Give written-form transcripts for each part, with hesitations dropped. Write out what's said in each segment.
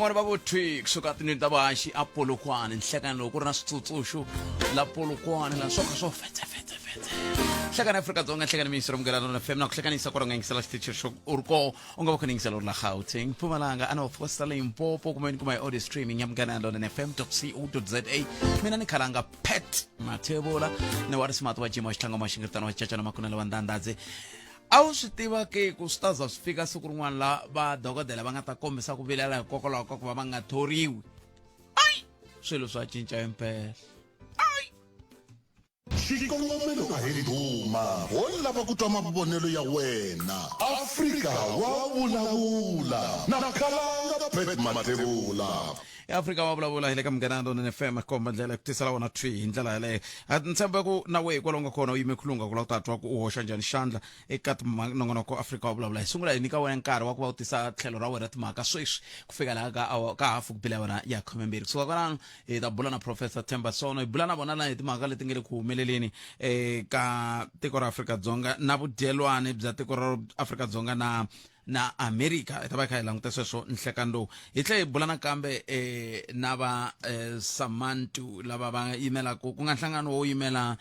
Ngwana ba bothwi kusuka tinini ta vaxi a Polokwane nhlekani loko ku ri na switsutsuxu la Polokwane la swo ka swo fetse nhlekani Afrika-Dzonga nhlekani minister mugela na FM na ku hlekanisa ku ri nga yingisela xitichi xo u ri ko u nga va kha ni yingisela u ri la Gauteng Mpumalanga ana of course Limpopo kumbe ni kuma audio streaming ya mugela na fm.co.za mina ni khalanga Pet Mathebula ni wa smart wa jima xitlanga maxingiritano wa caca na makunela wa ndandadze a wu swi tiva ke ku swi ta za swi fika siku rin'wana la va dokodela va nga ta kombisa ku vilela hikokwalaho ka ku va nga thoriwi ai swilo swa cinca empela xikongomelo a hi duma wo lava ku twa mavonelo ya wena Afrika wa vulavula na khalanga Pet Mathebula Afrika wa vulavula hi le ka mughanando na FM komba ndlela ku tisela wona thwi hi ndlela yaleyo ntshemba ku na we kwalonga khona u yime khulunga ku la ta twa ku u hoxa njhani xandla eka nongonoko Afrika wa vulavula hi sungula hi nyika wena nkarhi wa ku va u tisa tlhelo ra wena timhaka sweswi ku fika laha ka hafu ku bila wena ya 12 kusuka kwalano hi ta bula na Professor Themba Sono hi bula na vona hi timhaka leti nga le ku humeleleni ka tiko ra Afrika-Dzonga na vudyelwane bya tiko ra Afrika-Dzonga na America ta va kha hi languta sweswo nhlekani lowu hi tlhe hi bula nakambe na va Samantu lava va yimela ku nga nhlangano wo yimela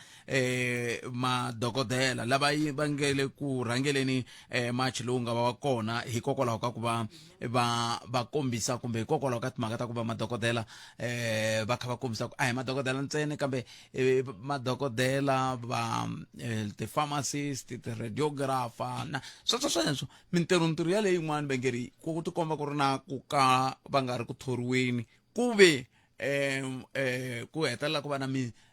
madokodela lava va ngele ku rhangeleni match lowu nga va kona hikokwalaho ka ku va kombisa kumbe hikokwalaho ka timhaka ta ku va madokodela va kha va kombisa ku a hi madokodela ntsena kambe madokodela va ti-pharmacist ti-radiographer na sweswo mintirho ya leyi yin'wana va nge ri ku tikomba ku ri na ku ka va nga ri ku thoriweni ku ve ku hetelela ku va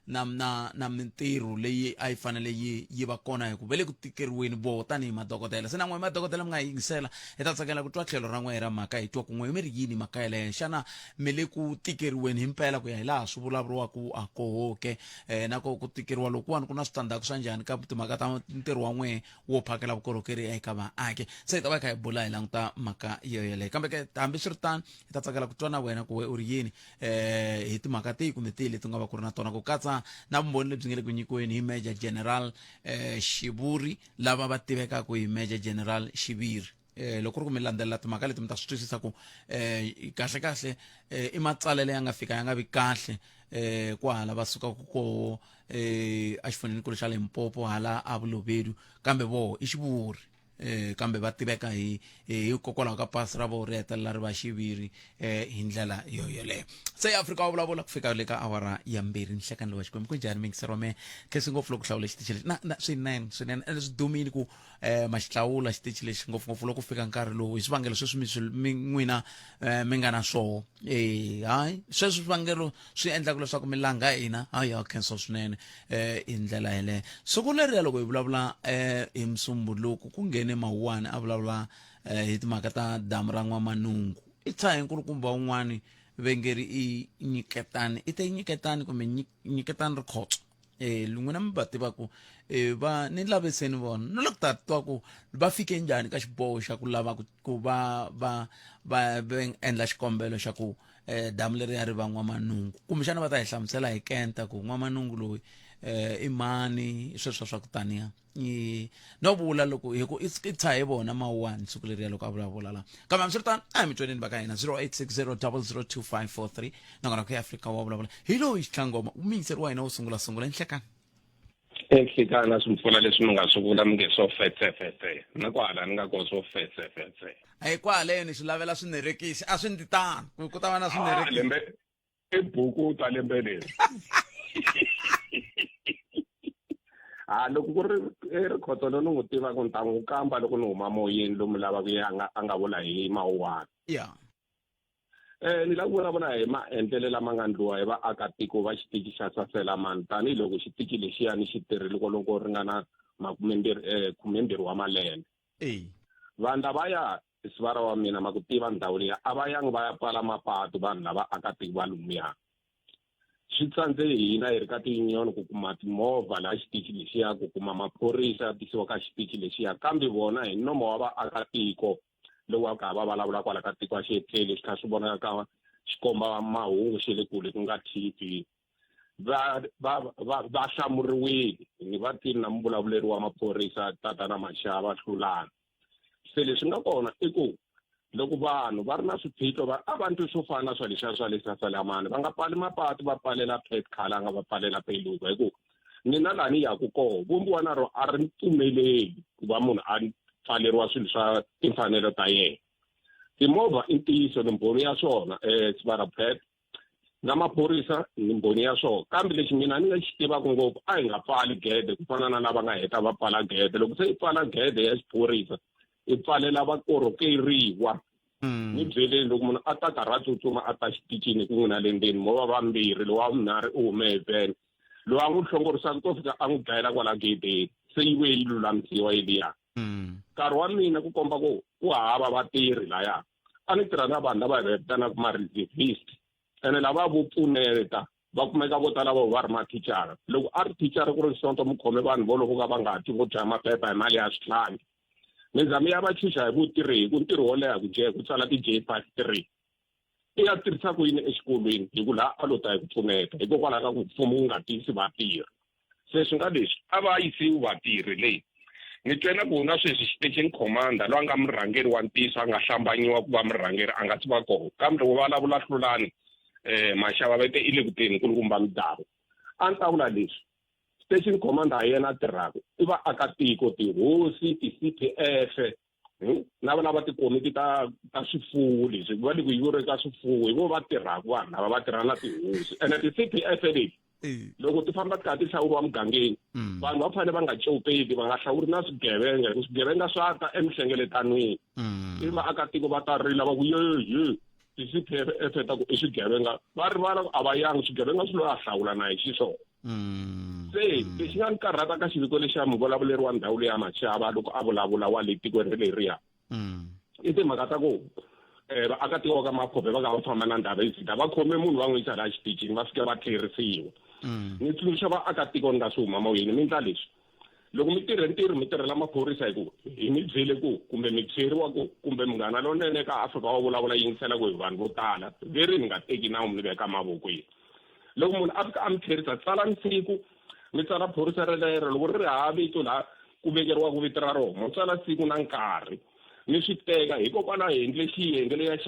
na mintirho leyi a yi fanele yi va kona hi ku ve le ku tikeriweni vo tanihi madokodela se na n'we madokodela mi nga yingisela hi ta tsakela ku twa tlhelo ra n'we ra mhaka hi twa ku n'we mi ri yini mhaka yaleyo xana mi le ku tikeriweni hi mpela ku ya hi laha swi vulavuriwaku a kohoke na ku tikeriwa lokuwani ku na switandzhaku swa njhani ka timhaka ta ntirho wa n'we wo phakela vukorhokeri eka vaaki se hi ta va kha hi bula hi languta mhaka yeleyo kambe ke hambi swi ri tano hi ta tsakela ku twa na wena ku we u ri yini hi timhaka tihi kumbe tihi leti nga va ku ri na tona ku katsa na vumbhoni lebyi nga le ku nyikiweni hi Major General Xivuri lava va tivekaka hi Major General Xiviri loko ri ku mi landzelela timhaka leti mi ta swi twisisa ku kahle i matsalele ya nga fika ya nga vi kahle kwahala va sukaka ko a xifunenekulu xa Limpopo hala a Balobedu kambe vo i Xivuri kambe va tiveka hikokwalaho ka pasi ra vo ri hetelela ri va Xiviri hi ndlela yoyoleyo se Afrika wa vulavula ku fika le ka awara ya 2 nhlekani lowa xikwembu ku njhani mingisero me khesi ngopfu loko hlawula xitichi lexi swinene swi dumile ku ma xihlawula xitichi lexi ngopfungopfu loko ku fika nkarhi lowu hi swivangelo sweswi mi n'wina mi nga na swoho hayi sweswi swivangelo swi endlaka leswaku milanga hina hayi ya cancel swinene hi ndlela yeleyo siku leriya loko hi vulavula hi Musumbhuluku ku nghene Mawuwani a vulavula hi timhaka ta damu ra N'wamanungu i tshahi nkulukumba wun'wani vengeri i nyiketani i te nyiketani kumbe nyiketani ri khotso n'wina mi va tivaku va ni laveseni vona no loko ta twa ku va fike njhani ka xiboho xa ku lava ku va endla xikombelo xa ku damu leri ya ri va N'wamanungu kumbexana va ta hi hlamusela hi kenta ku N'wamanungu loyi i mani sweswo swa ku taniya no vula loko hi ku i tshahe vona Mawuwani siku leriya loko a vulavula la kambe hambiswiritano a hi mi tweneni va ka hina 0860002543 nongona ku Afrika wa vulavula hi loyi xitlhangoma umiyiseri wa hina wo sungula nhlekani enhlekana swi mpfula leswi mi nga swi vula mi nge swo fetsefetse na kwala ni nga ko swo fetsefetse a hi kwaleyo ni swi lavela swinerekisi a swi ndzi tano ku ta va na swinerekisi i buku ta lembe leri loko ku ri rikhotso ni n'wi tivaka ni ta n'wi kamba loko ni huma moyeni lomu lavaka a nga vula hi Mawuwani ni lava ku vulavula hi maendlelo lama nga ndliwa hi vaakatiko va xitichi xa Saselamani tanihiloko xitichi lexiyani xi tirhile loko ri nga na 12 wa malembe vanhu lavaya sivara wa mina ma ku tiva ndhawu leyi a va yangi va ya pfala mapatu vanhu lava akatiko va lumiya swi tsandze hina hi ri ka tinyoni ku kuma timovha laha xitichi lexiya ku kuma maphorisa tisiwa ka xitichi lexiya kambe vona hi nomo wa vaakatiko lowu va kha va vulavula kwala ka tiko a xihetleli xi kha swi vonaka ka xikomba mahungu xe le kule ku nga TV va hlamuriwile ni vatini na muvulavuleri wa maphorisa tatana Mashava Hlulana se leswi nga kona i ku loko vanhu va ri na swiphiqo abantu swo fana na swa leswiya swa le Sasalamane va nga pfali mapatu va pfalela pet khala nga va pfalela peluka hikuva mina laha ni yaku koho vumbiwa na ro a ri pfumeleli ku va munhu a pfaleriwa swilo swa timfanelo ta yena. Timovha i ntiyiso ni mbhoni ya swona Sibara Pet na maphorisa ni mbhoni ya swona kambe lexi mina ni nga xi tivaka ngopfu a hi nga pfali gede ku fana na lava nga heta va pfala gede loko se i pfala gede ya xiphorisa i pfalela vakorhokeriwa ni byeleni loko munhu a ta karhi a tsutsuma a ta xitichini ku n'wi na le ndzeni movha vambirhi lowu wa vunharhu u hume hi vhene lowu a n'wi hlongorisaka to fika a n'wi dlayela kwala gedeni se yi vuye yi lulamisiwa yeliya. Nkarhi wa mina ku komba ku hava vatirhi laya a ni tirha na vanhu lava hi vitanaka ma-reservist ene lava vo pfuneta va kumeka vo tala va ri mathicara loko a ri thicara ku ri sonto mi khome vanhu vo loko ka va nga twi vo dya maphepha hi mali ya swihlangi mindzami ya va chuxa hi vutirhi hi ku ntirho wo leha ku tsala ti-J53 i ya tirhisa ku yini exikolweni hi ku laha a lo ta hi ku pfuneta hikokwalaho ka ku mfumo wu nga tiyisi vatirhi se swi nga leswi a va yisiwi vatirhi leyi ni twena ku na sweswi station commander loyi a nga murhangeri wa ntiso a nga hlambanyiwa ku va murhangeri a nga si va kona kambe loko va vulavula hlulani maxava vete i le kuteni kulukumba midawu a ni ta vula leswi station commander hi yena a tirhaka i vaakatiko tihosi ti-CPF na lava tikomiti ta swifuwo leswi va le ku yiveriwe ka swifuwo hi vo va tirhaka vanhu lava va tirhana na tihosi ene ti-CPF leti loko ti famba ti kha ti hlawuriwa mugangeni vanhu va fanele va nga copeti va nga hlawuri na swigevenga hi ku swigevenga swa ta emihlengeletaniweni i vaakatiko va ta rila va ku yeye ti-CPF ta ku i swigevenga va rivala a va yangi swigevenga swi lo a hlawula na hi xiswona se lexi nga ni karhata ka xiviko lexi ya muvulavuleri wa ndhawu leyi ya Machava loko a vulavula wa le tikweni leriya i timhaka ta ku vaakatiko ka makhombe va nga va famba na ndhawu yisita va khome munhu va n'wi yisa laha xitichini va fika va tlherisiwa ni tsundzuxa vaakatiko ni nga swi huma moyeni mi ndla leswi loko mi tirhe ntirho mi tirhela maphorisa hi ku hi mi byele ku kumbe mi byeriwa ku kumbe munghana lonene ka Afrika wa vulavula yingisela ku hi vanhu vo tala veri ni nga teki nawu mi veka mavokweni loko munhu a fika a mi tlherisa tsalani siku mi tsala phorisa relero loko ri ri hava vito laha ku vekeriwa ku vito ra rona mi tsala siku na nkarhi ni swi teka hikokwalaho hi endle xiyenge leya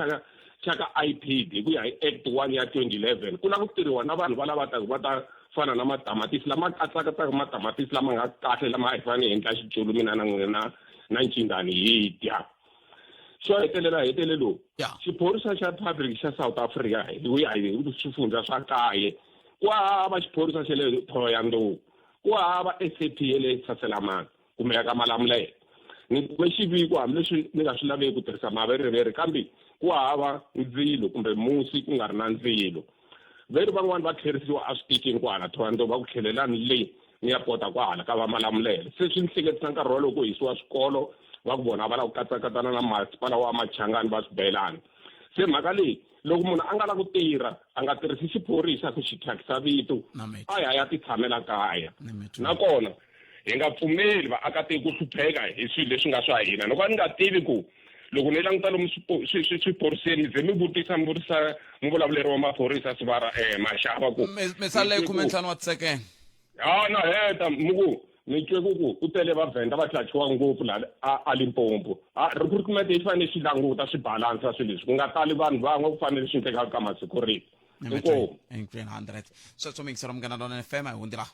xaka IPD hi ku ya hi Act 1 ya 2011 ku na ku tirhiwa na vanhu va lava va ta fana na matamatisi lama katsakataka matamatisi lama nga kahle lama hi fanele hi endla xiculu mina na n'wina na ncingani hi dya xo hetelelo xiphorisa xa public xa South Africa hi ya hi swifundza swa kaye ku hava xiphorisa xa le Thohoyandou ku hava SAP ya le Saselamane kumbe ya ka Malamulele ni kume xiviko hambileswi ni nga swi laveki ku tirhisa maveriveri kambe ku hava ndzilo kumbe musi ku nga ri na ndzilo veri van'wani va tlherisiwa a switichini kwahala Thohoyandou va ku tlhelelani leyi ni ya pota kwahala ka va Malamulele se swi ni hleketisa nkarhi walowo ku hisiwa swikolo va ku vona va lava ku katsakatana na masipala wa Machangani va swibelani se mhaka leyi loko munhu a nga la ku tirha a nga tirhisi xiphorisa ku xi thyakisa vito a ya ti tshamela kaya nakona hi nga pfumeli vaakatiko ku hlupheka hi swilo leswi nga swa hina loko a ni nga tivi ku loko ni languta lomu swiphoriseni ze mi vutisa muvulavuleri wa maphorisa Sibara Mashava ku mi sale 15 wa tisekende na heta muku ni twe ku tele vavhenda va tlhachiwa ngopfu laha a Limpopo recruitment yi fanele xi languta swi balansa swilo leswi ku nga tali vanhu van'we ku fanele swi endleka ka masecurity inkomu 100 sweswo mi ngisera Munghana Lonene FM hi hundzi laha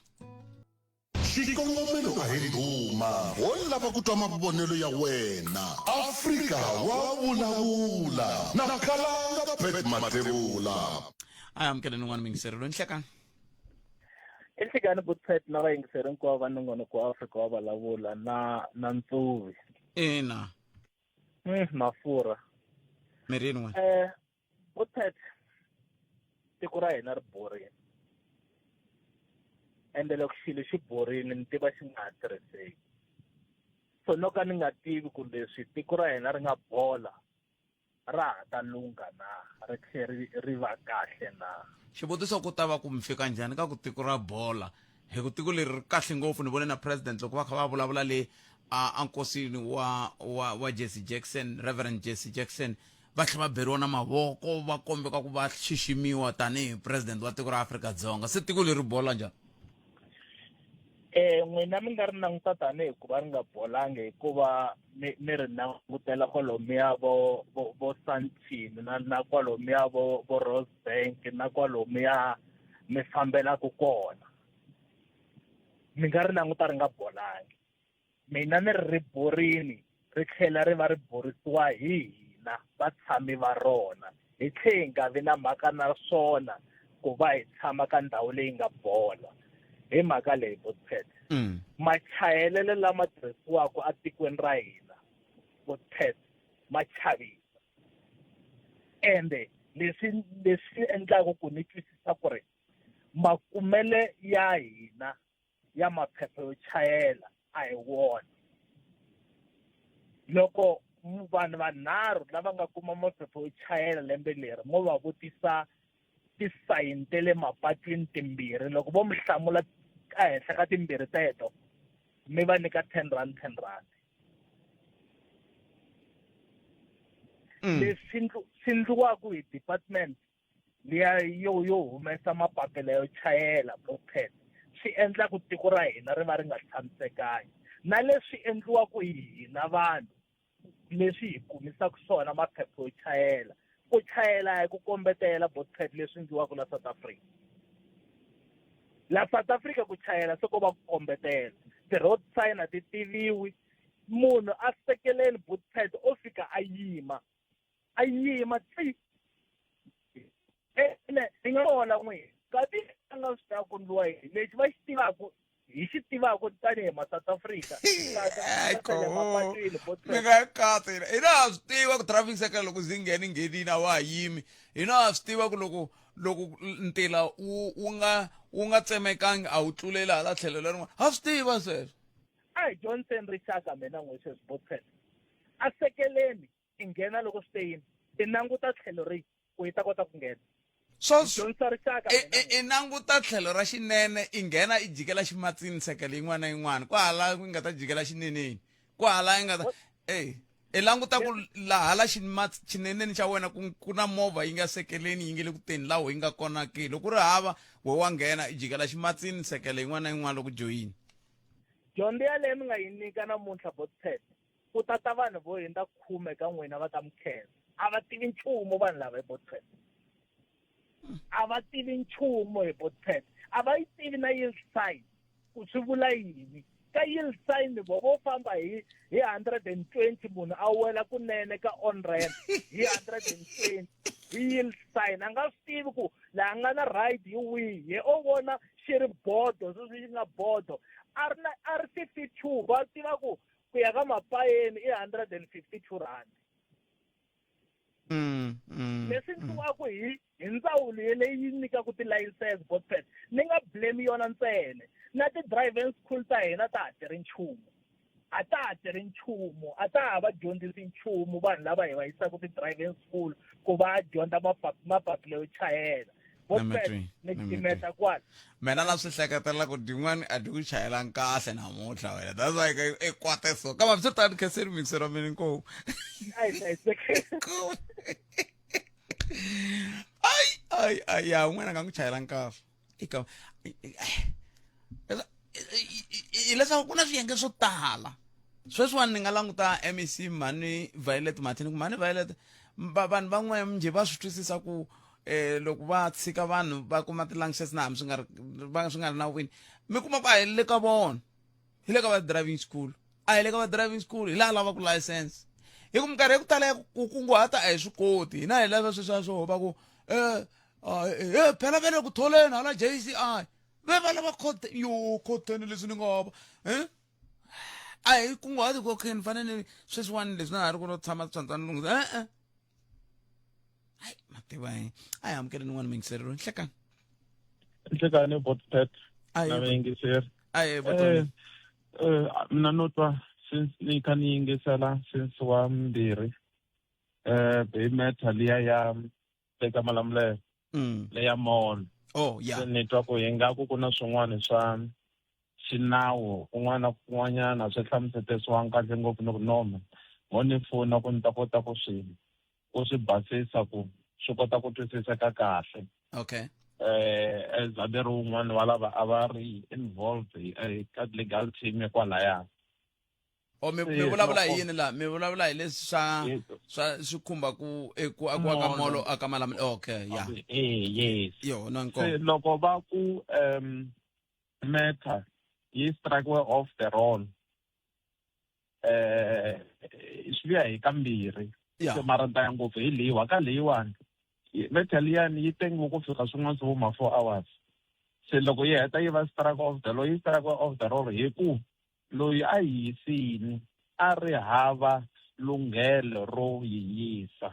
xikongomelo a hi duma wo lava ku twa mavonelo ya wena Afrika wa vulavula na Khalanga Pet Matebula a amukela nin'wana mi ngiseri lo nhlekani Inhlekani Butset na vayingiseri hinkwavo va nongonoko wa Afrika wa vulavula na Ntsuvi ina mafurha mirini wena Butset tiko ra hina ri borile ende loko xilo xi borile ni tiva xi nga ha tirhiseki so no ka ni nga tivi ku leswi tiko ra hina ri nga bola ra ha ta lungha na ri tlhela ri va kahle na xivutiso ku ta va ku mi fika njhani ka ku tiko ra bola hi ku tiko leri ri kahle ngopfu ni vone na president loko va kha va vulavula le a nkosini wa Jesse Jackson Reverend Jesse Jackson va tlhela va beriwa na mavoko va kombeka ku va xiximiwa tanihi president wa tiko ra Afrika-Dzonga se tiko leri bola njhani n'wina mi nga ri languta tanihi ku va ri nga bolangi hikuva mi ri langutela kwalomuya vo Sandton na kwalomuya vo Rosebank na kwalomuya mi fambelaka kona. Mi nga ri languta ri nga bolangi. Mina ni ri borini ri tlhela ri va ri borisiwa hi hina vatshami va rona. Hi tlhe hi nga vi na mhaka na swona ku va hi tshama ka ndhawu leyi nga bola. Hi mhaka leyi Botpet. Machayelelo lama tirhisiwaka atikweni ra hina Botpet ma chavisa. Ende leswi endlaka ku ni twisisa ku ri makumele ya hina ya maphepha yo chayela a hi wona. Loko vanhu vanharhu lava nga kuma maphepha yo chayela lembe leri mo va vutisa tisayini te le mapatwini timbirhi, loko vo mi hlamula ehenhla ka timbirhi teto mi va nyika R10. Leswi endliwaka hi department liya yo humesa mapapila yo chayela Botpet swi endla ku tiko ra hina ri va ri nga tshamisekangi. Na leswi endliwaka hi hina vanhu leswi hi kumisaka swona maphepha yo chayela. Ku chayela hi ku kombetela Botpet leswi endliwaka la South Africa. La South Africa ku chayela se ko va ku kombetela. Ti-road sign a ti tiviwi. Munhu a sekeleni Botpet o fika a yima tsi. Hi nga vona n'wina kati a nga swi ta ku ndliwa yini lexi va xi tivaka hi xi tivaka tanihi ma-South Africa. Mi nga katsi hi na ha swi tiva ku traffic circle loko zi nghenini a wa ha yimi. Hi na ha swi tiva ku loko ntila wu nga tsemekangi a wu tluleli hala tlhelo lerin'wana ha swi tiva sweswo. Ai Johnson Rixaka mina n'we sweswi Botpet a sekeleni i nghena loko swi te yini i languta tlhelo rihi ku yi ta kota ku nghena. I languta tlhelo ra xinene i nghena i jikela ximatsini sekele yin'wana na yin'wana ku hala yi nga ta jikela xineneni ku hala yi nga ta i languta ku lahala xineneni xa wena ku na movha yi nga sekeleni yi nge le ku teni laha yi nga kona ke loko ri hava we wa nghena i jikela ximatsini sekele yin'wana na yin'wana loko joyini. Dyondzo yaleyo mi nga yi nyika namuntlha Botpet ku tata vanhu vo hundza 10 ka n'wina va ta mi khensa. A va tivi nchumu vanhu lava hi Botpet. A va tivi nchumu hi Botpet. A va yi tivi na yield sign ku swi vula yini. Ka yield sign vo famba hi 120 munhu a wela kunene ka on ramp hi 120 hi yield sign. A nga swi tivi ku laha nga na ride hi wihi o vona xi ri bodo sweswi xi nga bodo a ri 52 va tiva ku ya ka mapayeni i R152. Leswi endliwaka hi ndzawulo leyi nyikaka tilayisense Botpet ni nga blame yona ntsena. Na ti-driving school ta hina ta ha tirhi nchumu. A ta ha tirhi nchumu, a ta ha va dyondzisi nchumu vanhu lava hi va yisaka ti-driving school ku va dyondza mapapila yo chayela. Botpet ni timeta kwala. Mina na swi hleketela ku din'wana a di ku chayelangi kahle namuntlha wena. That's why i kwate so. Kama swi tani kheseri mixero mina nkowu. Ai ya un'wana nga n'wi chayelangi kahle. Ika hileswaku ku na swiyenge swo tala sweswiwani ni nga languta MEC Mhani Violet Martin ku Mhani Violet vanhu van'wana njhe va swi twisisa ku loko va tshika vanhu va kuma ti-lancets na hambi swi nga ri na wini mi kuma ku a hi le ka vona hi le ka va driving school a hi le ka va driving school hi laha lavaka license hi ku minkarhi ya ku tala ku kunguhata a hi swi koti hina hi lava sweswiya swo va ku phela vele ku tholeni hala JCI ve va lava khoteni leswi ni nga va a hi kunguhati ku okay ni fanele sweswiwani leswi na ha ri ku no tshama tsantsani lunghisa hayi mativa a hi amukeli n'wana mingiselelo nhlekani Botpet na vayingiseri mina no twa since ni kha ni yingisela since wa mbirhi hi meta liya ya teka malamulelo leya mall ni twa ku hingaku ku na swin'wana swa xinawu kun'wana na kun'wanyana swi hlamusetisiwanga kahle ngopfu ni ku noma mo ni pfuna ku ni ta kota ku swi basisa ku swi kota ku twisiseka kahle. Okay. as a be ri un'wana wa lava a va ri involved ka legal team ya kwalaya. o mi vulavula hi yini la mi vulavula hi leswi swa swi khumba ku eku akiwa ka molo aka Malamulele okay ya yes yo no nko se loko va ku Meta yi strike off the roll swi ya hi kambirhi se mara ta ngopfu hi leyiwa ka leyiwani Meta liyani yi tengiwe ku fika swin'wana swi huma 4 hours se loko yi heta yi va strike off the roll yi strike off the roll hi ku loyi a yisini a ri hava lunghelo ro yisa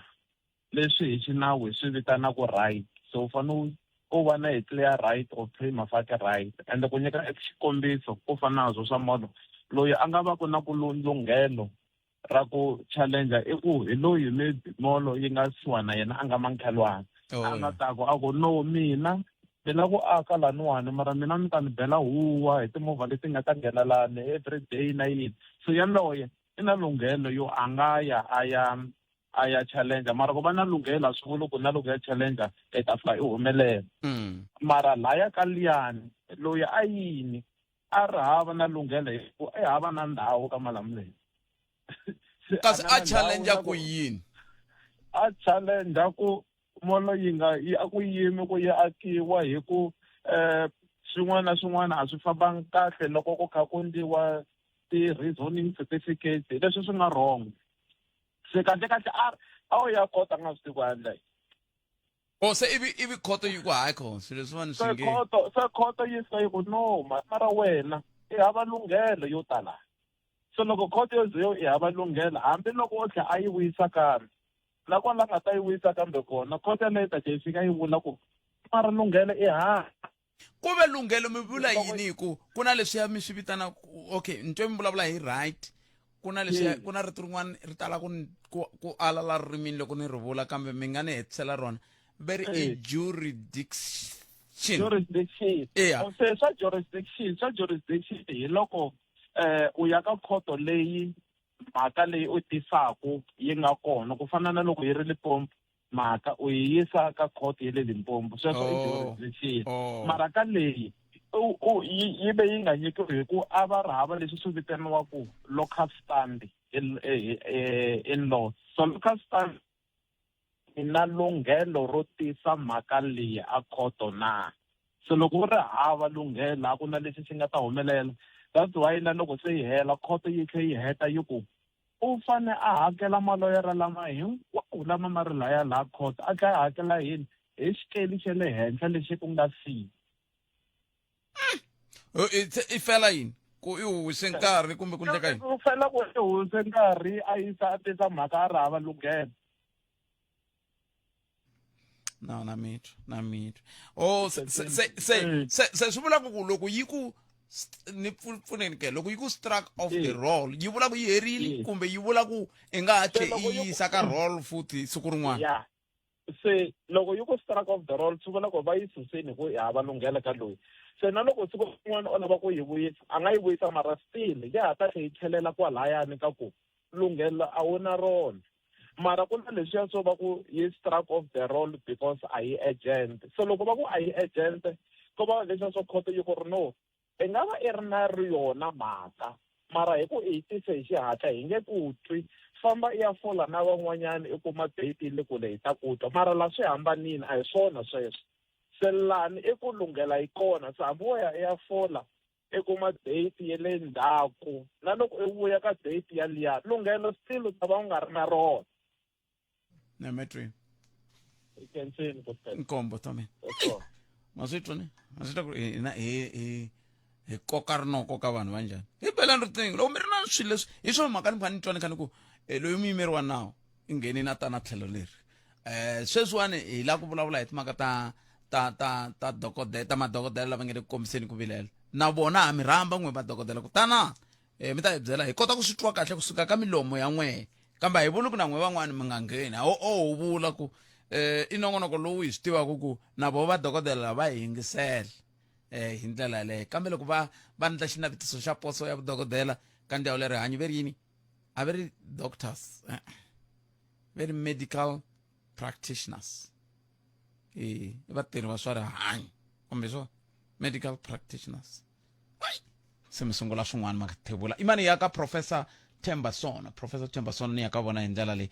leswi hi xinawu swi vitanaku right so fane u va na hi clear right or prima facie right and ku nyika xikombiso ku fana nazo swa molo loyi a nga va ku na ku lunghelo ra ku challenge i ku hi loyi molo yi nga siwa na yena a nga mankhelwana a nga ta ku a ku no mina ni la ku aka laniwani mara mina mi ta ni bela huwa hi timovha leti nga ta nghena lani every day na yini so yaloye i na lunghelo yo a nga ya a ya challenge mara ku va na lunghelo a swi vuli ku na lunghelo challenge i ta fika i humelela mara laya ka liyani loyi a yini a ri hava na lunghelo hikuva i hava na ndhawu ka Malamulele kasi a challenge ku yini a challenge ku molo yi nga yi aku yimi ku yi akiwa hi ku swin'wana na swin'wana a swi fambangi kahle loko ku kha ku ndiwa ti-reasoning certificates leswi swi nga wrong se kahle a wu ya kota nga swi tiku handla se ivi khoto yi ku hayi kho swilo leswiwani swi nge se khoto yi se ku no mara wena i hava lunghelo yo tala so loko khoto yo ze i hava lunghelo hambi loko o tlhe a yi wisa kambe lako la nga ta yi wisa kambe kona khoto leyi ta je fika yi vula ku mara lunghelo i ku ve lunghelo mi vula yini ku na leswiya mi swi vitana okay ntwe mi vulavula hi right ku na leswiya ku na rito rin'wana ri tala ku ala la ririmini loko ni ri vula kambe mi nga ni hetisela rona very a jurisdiction se swa jurisdiction hi loko u ya ka khoto leyi mhaka leyi u tisaku yi nga kona ku fana na loko yi ri Limpopo mhaka u yi yisa ka khoto ya le Limpopo sweswo i jurisdiction mara ka leyi yi be yi nga nyikiwi hi ku a va ri hava leswi swi vitaniwaku local stand in law so local stand na lunghelo ro tisa mhaka leyi a khoto na so loko u ri hava lunghelo a ku na leswi xi nga ta humelela that's why na loko se yi hela khoto yi tlhe yi heta yi ku u fane a hakela maloyara lama hinkwawo lama ma ri laya laha khoto a tlhe a hakela yini hi xikeli xa le henhla lexi ku nga fee i fela yini ku i huwise nkarhi kumbe ku ndleka yini u fela ku i huwise nkarhi a yisa a tisa mhaka a ri hava lunghelo no na mitwa se swi vula ku loko yi ku ni pfuneni ke loko yi ku struck off the roll yi vula ku yi herile kumbe yi vula ku i nga ha tlhe i yisa ka roll futhi siku rin'wana se loko yi ku struck off the roll swi vula ku va yi suseni ku i hava lunghelo ka loyi se na loko siku rin'wana o lava ku yi vuyisa a nga yi vuyisa mara still ya ha ta tlhe yi tlhelela kwalayani ka ku lunghelo a wu na rona mara ku na leswiya swo va ku yi struck off the roll because a yi agent so loko va ku a yi agent ko va leswiya swo khoto yi ku ri no i nga va i ri na yona mhaka mara hi ku i tise hi xihatla hi nge ku twi famba i ya fola na van'wanyana i kuma date le kule hi ta ku twa mara la swi hambanini a hi swona sweswo se lani i ku lunghela yi kona se hambi wo ya i ya fola i kuma date ye le ndzhaku na loko i vuya ka date ya liya lunghelo still u ta va u nga ri na rona Nemetri ikenseni ku tela nkombo tome maswitwa ku hi koka rinoko ka vanhu va njhani hi belani riqingho loko mi ri na swilo leswi hi swona mhaka ni fane ni twana khani ku loyi muyimeri wa nawu i ngheni na tana tlhelo leri sweswiwani hi la ku vulavula hi timhaka ta madokodela lava nge le ku kombiseni ku vilela na vona ha mi rhamba n'we madokodela kutana mi ta hi byela hi kota ku swi twa kahle kusuka ka milomo ya n'wehe kambe hi vuli ku na n'we van'wani mi nga ngheni hu vula ku i nongonoko lowu hi swi tivaka ku na vo vadokodela va hi yingisela hi ndlela yaleyo kambe loko va ndla xinavetiso xa poso ya vudokodela ka ndhawu le rihanyo veri yini a va ri doctors very medical practitioners vatirhi va swa rihanyo kumbe swo medical practitioners se mi sungula swin'wana makathebula imani ya ka Professor Thembasona ni ya ka vona hi ndlela leyi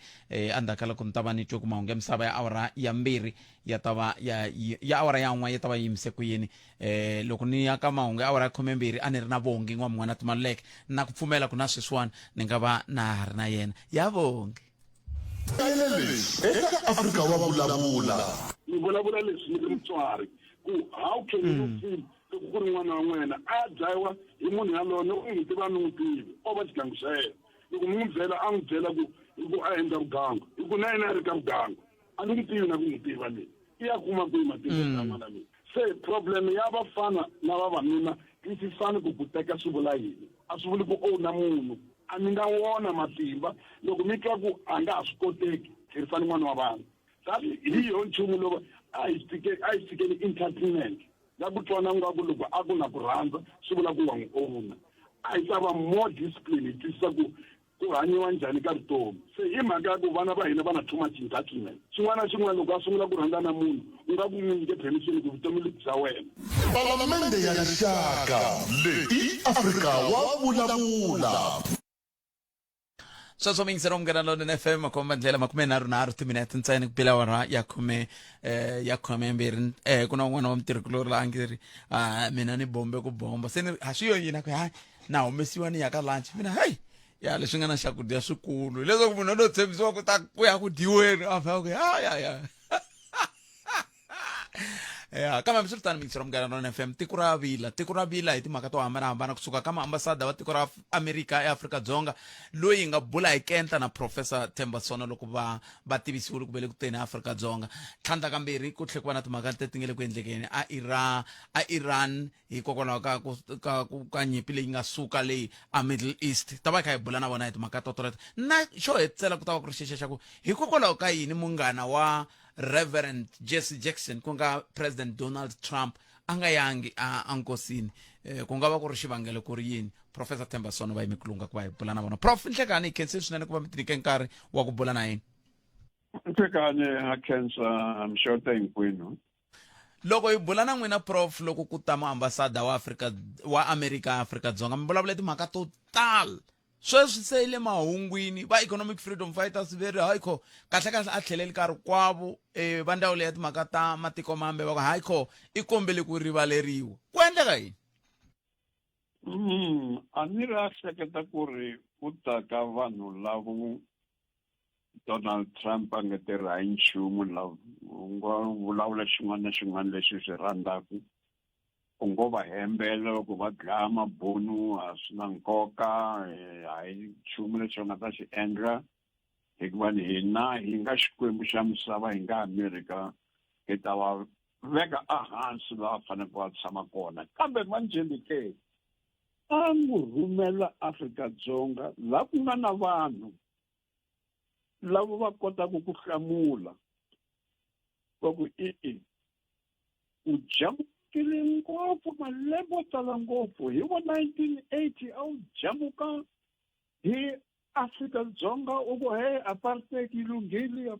andakala ku ni ta va ni twe ku mahungu ya misava ya awara ya mbirhi ya ta va ya awara ya n'we ya ta va yimise ku yini loko ni ya ka mahungu ya awara ya 12 a ni ri na vongi n'wa mun'wana Timaluleke na ku pfumela ku na sweswiwani ni nga va na ha ri na yena ya vongi eka Afrika wa vulavula ni vulavula leswi ni ri mutswari ku how can you feel loko ku ri n'wana wa n'wena a dlayiwa hi munhu yaloyo loko u n'wi tiva ni n'wi tivi o va xigangu xa yena loko mi n'wi byela a n'wi byela ku hi ku a endla vugangu hi ku na yena a ri ka vugangu a ni n'wi tivi na ku n'wi tiva leyi i ya kuma kwihi matimba ya n'wana leyi se problem ya vafana na vavanuna yi si fani ku teka swi vula yini a swi vuli ku na munhu a ni nga wona matimba loko mi twa ku a nga ha swi koteki tlherisani n'wana wa vanhu kasi hi yo nchumu loko a hi fikeni entertainment na ku twana ngaku loko a ku na ku rhandza swi vula ku wa n'wi owuna a hi ta va more discipline hi twisisa ku hanyiwa njhani ka vutomi se hi mhaka ya ku vana va hina va na too much entitlement xin'wana na xin'wana loko a sungula ku rhandza na munhu u nga ku n'wi nyike permission ku vutomi bya wena palamende ya rixaka leyi Afrika wa vulavula sweswo mingisera umngana lona FM makomba ndlela 36 timinete ntsena ku bila wara ya 12 kuna un'wana wa mutirhikulori la angiri mina ni bombe ku bomba se ni a swi yo yina ku hayi na humesiwa ni ya ka lunch mina hey ya leswi nga na xakudya swikulu leswaku munhu no tshembisiwa ku ta ku ya ku diweni a fa ku ya kama msultani mingisera umngana lona FM tiko ra vila hi timhaka to hambanahambana kusuka kama ambassador wa tiko ra Amerika eAfrika-Dzonga loyi nga bula hi kenta na Professor Thembasona loko va tivisiwile ku vele ku teni Afrika-Dzonga tlhandla kambirhi ku tlhekuva na timhaka leti nga le ku endlekeni a Iran hikokwalaho ka nyimpi leyi nga suka leyi a Middle East ta va kha hi bula na vona hi timhaka totoleto na xo hetisela ku ta va ku ri xixa xa ku hikokwalaho ka yini munghana wa Reverend Jesse Jackson ku nga President Donald Trump a nga yangi a nkosini ku nga va ku ri xivangelo ku ri yini Professor Thembasona va yimikulunga ku va hi bula na vona Prof Nhlekani hi khensile swinene ku va mi tinike nkarhi wa ku bula na yini Nhlekani ha khensa mxota hinkwenu loko hi bula na n'wina Prof loko ku ta muambasada wa Amerika Afrika-Dzonga mi vulavula timhaka to tala sweswi se ile mahungwini va economic freedom fighters veri haikho kahle a tlheleli nkarhi kwavo va ndawulo ya timhaka ta matiko mambe va ku haikho i kombele ku rivaleriwa ku endleka yini a ni ri a hleketa ku ri ku ta ka vanhu lavo Donald Trump a nga tirhi hi nchumu lavo u nga vulavula xin'wana na xin'wana lexi swi rhandzaku u ngo va hembela ku va dlaya mabunu a swi na nkoka a hi nchumu lexi nga ta xi endla hikuva hina hi nga xikwembu xa misava hi nga Amerika hi ta va veka ehansi laha faneleke va tshama kona kambe manjheni ke a n'wi rhumela Afrika-Dzonga laha ku nga na vanhu lavo va kotaka ku hlamula va ku u jamukile ngopfu malembe yo tala ngopfu hi vo 1980 a wu jamuka hi Afrika-Dzonga u ku apartheid yi lunghile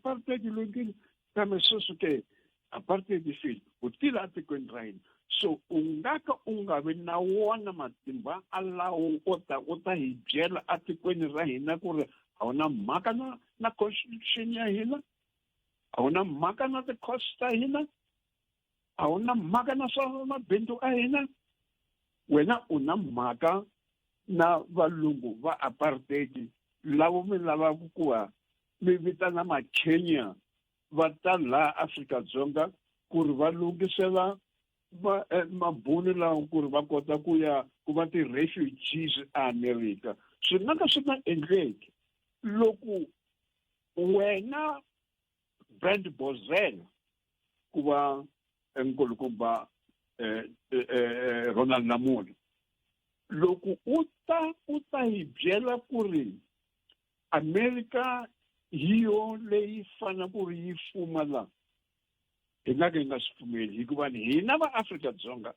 kambe sweswi ke apartheid yi file u tile atikweni ra hina so u nga ka u nga vi na wona matimba alawo u ta hi byela atikweni ra hina ku ri a wu na mhaka na constitution ya hina a wu na mhaka na ti-cost ta hina a wu na mhaka na swa mabindzu a hina wena u na mhaka na valungu va apartheid lavo mi lavaka ku mi vitana Kenya va ta laha Afrika-Dzonga ku ri va lunghisela mabunu lawa ku ri va kota ku va ti-refugees eAmerika swi nga ka swi nga endleki loko wena Brent Bozell ku va nkulukumba Ronald Lamola loko u ta hi byela ku ri Amerika hiyo leyi fana ku ri yi fuma la hi nga swi pfumeli hikuva hina va Afrika-Dzonga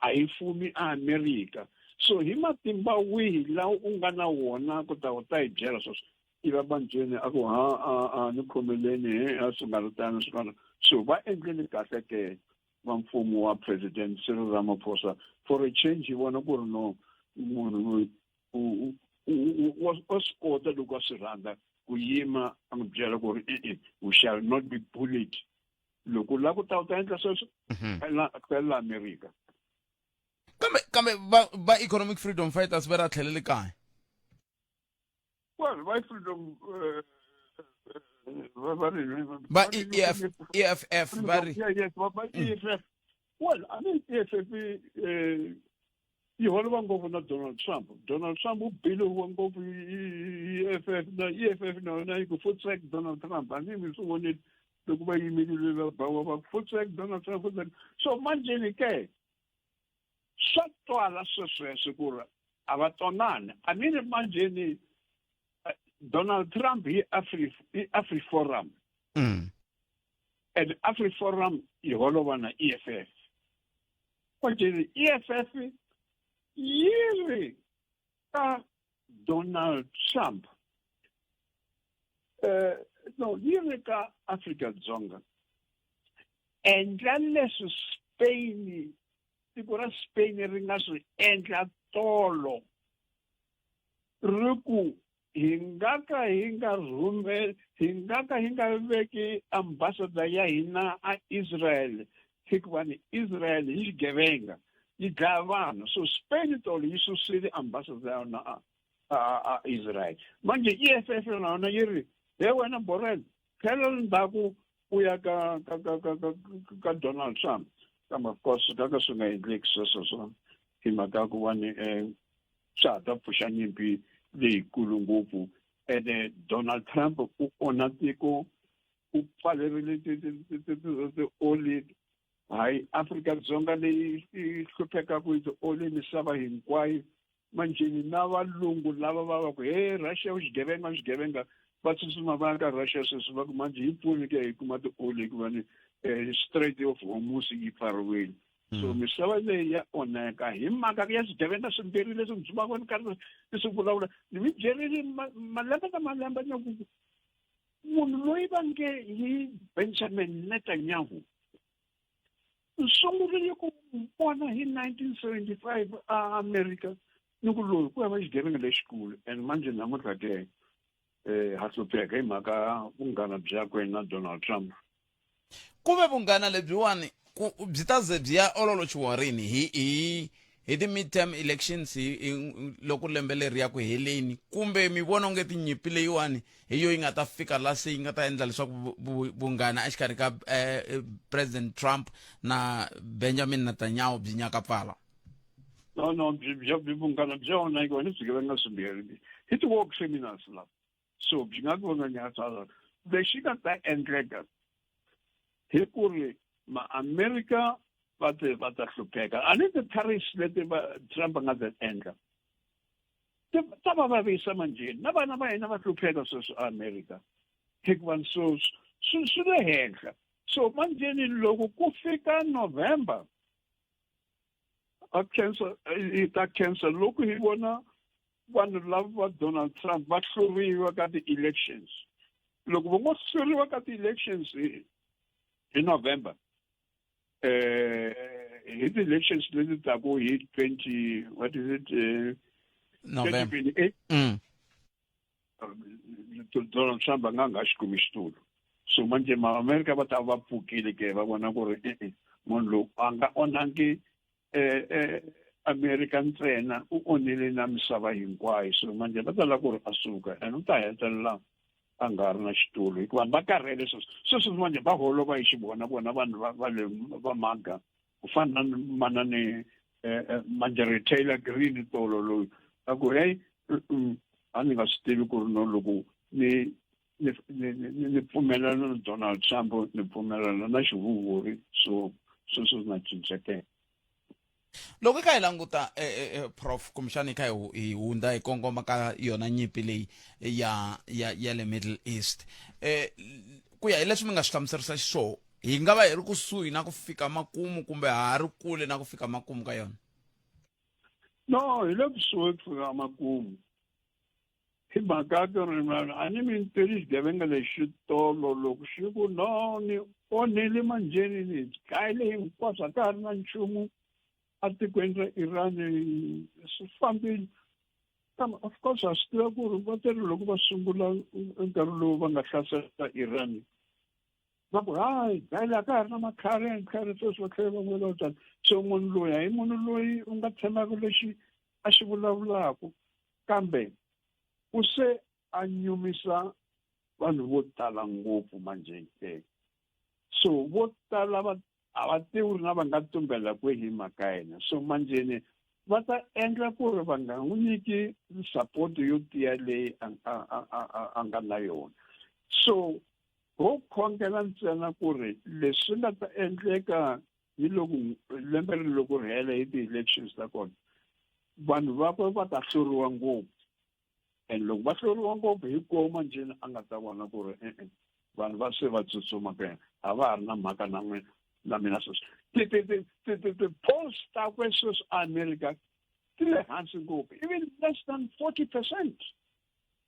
a hi fumi Amerika so hi matimba wihi lawa u nga na wona ku ta hi byela sweswo i va banjeni a ku ni khomeleni a swi nga ri tano So va endlele kahle ke va mfumo wa President Cyril Ramaphosa for a change hi vona ku ri no munhu wa swi kota loko a swi rhandza ku yima a n'wi byela ku ri we shall not be bullied loko la ku ta endla sweswo la America kambe va economic freedom fighters va ra tlhelele kaya well va freedom va EFF va ri yes va EFF well I mean EFF yi holova ngopfu na Donald Trump u bilowa ngopfu EFF na yi ku foot track Donald Trump a ndzi swi vonile loko va yimile va foot track Donald Trump so manje ni ke swa twala sweswo ku ri a va twanani a ni manje ni Donald Trump hi AfriForum and AfriForum yi holova na EFF manje EFF yiri ka Donald Trump no yiri ka Afrika-Dzonga endla leswi Spain tiko ra Spain ri nga swi endla tolo ri ku hi nga ka hi nga veki ambassador ya hina a Israel hikuva ni Israel hi xigevenga yi dlaya vanhu so Spain tolo yi susile ambassador na a Israel manje EFF na yi ri he wena Borrell tlhela ndzhaku u ya ka Donald Trump of course ka swi nga endleki sweswo hi mhaka ku va ni swa ta pfuxa nyimpi leyikulu ngopfu and Donald Trump u ona tiko u pfalerile ti-oli hayi Afrika-Dzonga leyi hluphekaku hi ti-oli misava hinkwayo manjeni na valungu lava va ku he Russia xigevenga va tsutsuma va ka Russia sweswi va ku manje hi pfuni ke hi kuma ti-oli hikuva ni Strait of Hormuz yi pfariwile so misava leyi ya onheka hi mhaka ya swigevenga swimbirhi leswi dzumaka ni karhi swi vulavula ni mi byerile malembe na malembe na ku munhu loyi va nge hi Benjamin Netanyahu sungurile ku vona hi 1975 America ni ku loyi ku hava xigevenga lexikulu and manje namuntlha ke ha hlupheka hi mhaka vunghana byakwe na Donald Trump ku ve vunghana lebyiwani byi ta ze byi ya ololoxiwa rini hi ti-midterm elections loko lembe leri ya ku heleni kumbe mi vona onge tinyimpi leyiwani hi yo yi nga ta fika la se yi nga ta endla leswaku vunghana exikarhi ka President Trump na Benjamin Netanyahu byi nyaka pfala no byi vunghana bya wona hikuva ni swigevenga swimbirhi hi ti-war criminals lava so byi nga ku nyaka lexi nga ta endleka hi ku ri ma-America va ta hlupheka a ni ti-tariffs leti Trump a nga ti endla ta va vavisa manjeni na vana va hina va hlupheka sweswo America hikuva so swi le henhla so manjeni loko ku fika November ta cancel loko hi vona vanhu lava va Donald Trump va hluriwa ka ti-elections loko va ngo hluriwa ka ti-elections hi November hi ti-elections leti taku hi 20 what is it November 2028 Donald Trump a nga xi kumi xitulu so manje ma-America va ta va pfukile ke va vona ku ri munhu lowu a nga onhangi America ntsena u onhile na misava hinkwayo so manje va ta lava ku ri a suka and u ta hetelela a nga ri na xitulu hikuva va karhele sweswo manje va holova hi xivona vona vanhu va maga ku fana na manani Marjorie Taylor Greene tolo loyi a ku hey a ni nga swi tivi ku ri no loko ni pfumelana na Donald Trump ni pfumelana na xihuhuri so sweswo na cinceke loko hi kha hi languta prof kumbexani hi kha hi hundza hi kongoma ka yona nyimpi leyi ya le Middle East ku ya hi leswi mi nga swi hlamuserisa xiswona hi nga va hi ri kusuhi na ku fika makumu kumbe ha ri kule na ku fika makumu ka yona no hi le kusuhi ku fika makumu hi mhaka ku ri a ni mi tirhi xigevenga lexi tolo loko xi ku no onhele manjeni ni kayile hinkwaswo a ka ha ri na nchumu atikweni ra Iran swi fambile. Of course ha swi tiva ku ri va tele loko va sungula nkarhi lowu va nga hlasela Iran va ku hayi kayile a ka ha ri na makhari sweswi va tlhela va vula tani. So munhu loyi a hi munhu loyi u nga tshembaka lexi a xi vulavulaka, kambe u se a nyumisa vanhu vo tala ngopfu manjeni. So vo tala a va tivi na va nga tumbela kwihi hi mhaka yena. So manjeni va ta endla ku ri va nga n'wi nyiki support yo tiya leyi a nga na yona. So ho khongela ntsena ku ri leswi nga ta endleka hi loko lembe ri loko ri hela hi ti-elections ta kona, vanhu vakwe va ta hluriwa ngopfu. And loko va hluriwa ngopfu hi koho manjeni a nga ta vona ku ri vanhu va se va tsutsuma ka yena, a va ha ri na mhaka na n'wina na mina sweswi. Ti-polls ta kwe sweswi America ti le hansi ngopfu, even less than 40%.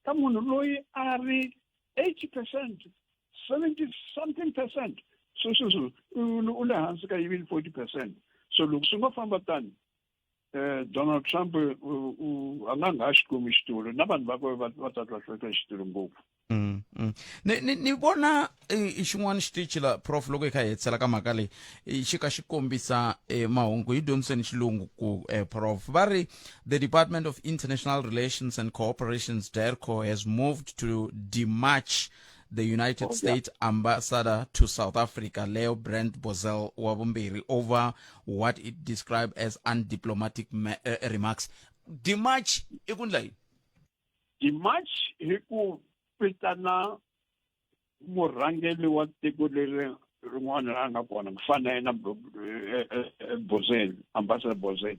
Ka munhu loyi a ri 80%, 70-something percent. So u le hansi ka even 40%. So loko swi nga famba tani, Donald Trump a nga ha xi kumi xitulu na vanhu vakwe va ta tlahleka xitulu ngopfu. Ni vona xin'wana xitichi la prof loko hi kha hi hetsela ka mhaka leyi xi ka xi kombisa mahungu hi dyondziseni xilungu ku prof va ri the Department of International Relations and Cooperations DERCO has moved to demarch the United States ambassador to South Africa, Leo Brand Bozell Wabumbiri, over what it described as undiplomatic remarks. Demarch ikunlai. Demarch hiku pitana murangeli wa tiko leri rin'wana ra nga kona ku fana na Bozell, ambassador Bozell.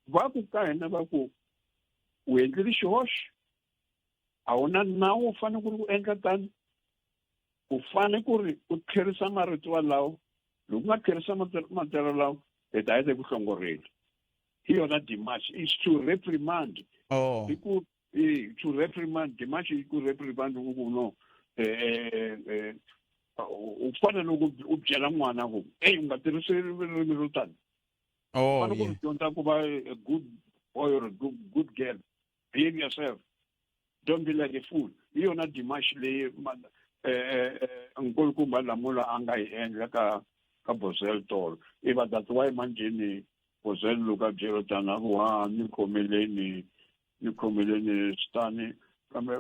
Va ku ka hina va ku u endlile xihoxo, a wu na nawu u fanele ku ri u endla tani, u fanele ku ri u tlherisa marito walawo. Loko u nga tlherisa marito lawo hi ta yeta ku hlongorela. Hi yona demarch is to reprimand. To reprimand, demarch is to reprimand ku no u fanele u byela n'wana ku u nga tirhisi ririmi ro tani. U fanele ku dyondza ku va a good boy or a good girl. Behave yourself. Don't be like a fool. Hi yona demarch leyi nkulukumba Lamula a nga yi endla ka Bozell tolo. Iva that's why manjeni Bozell loko a byela tani a ku ni khomeleni stani. Kambe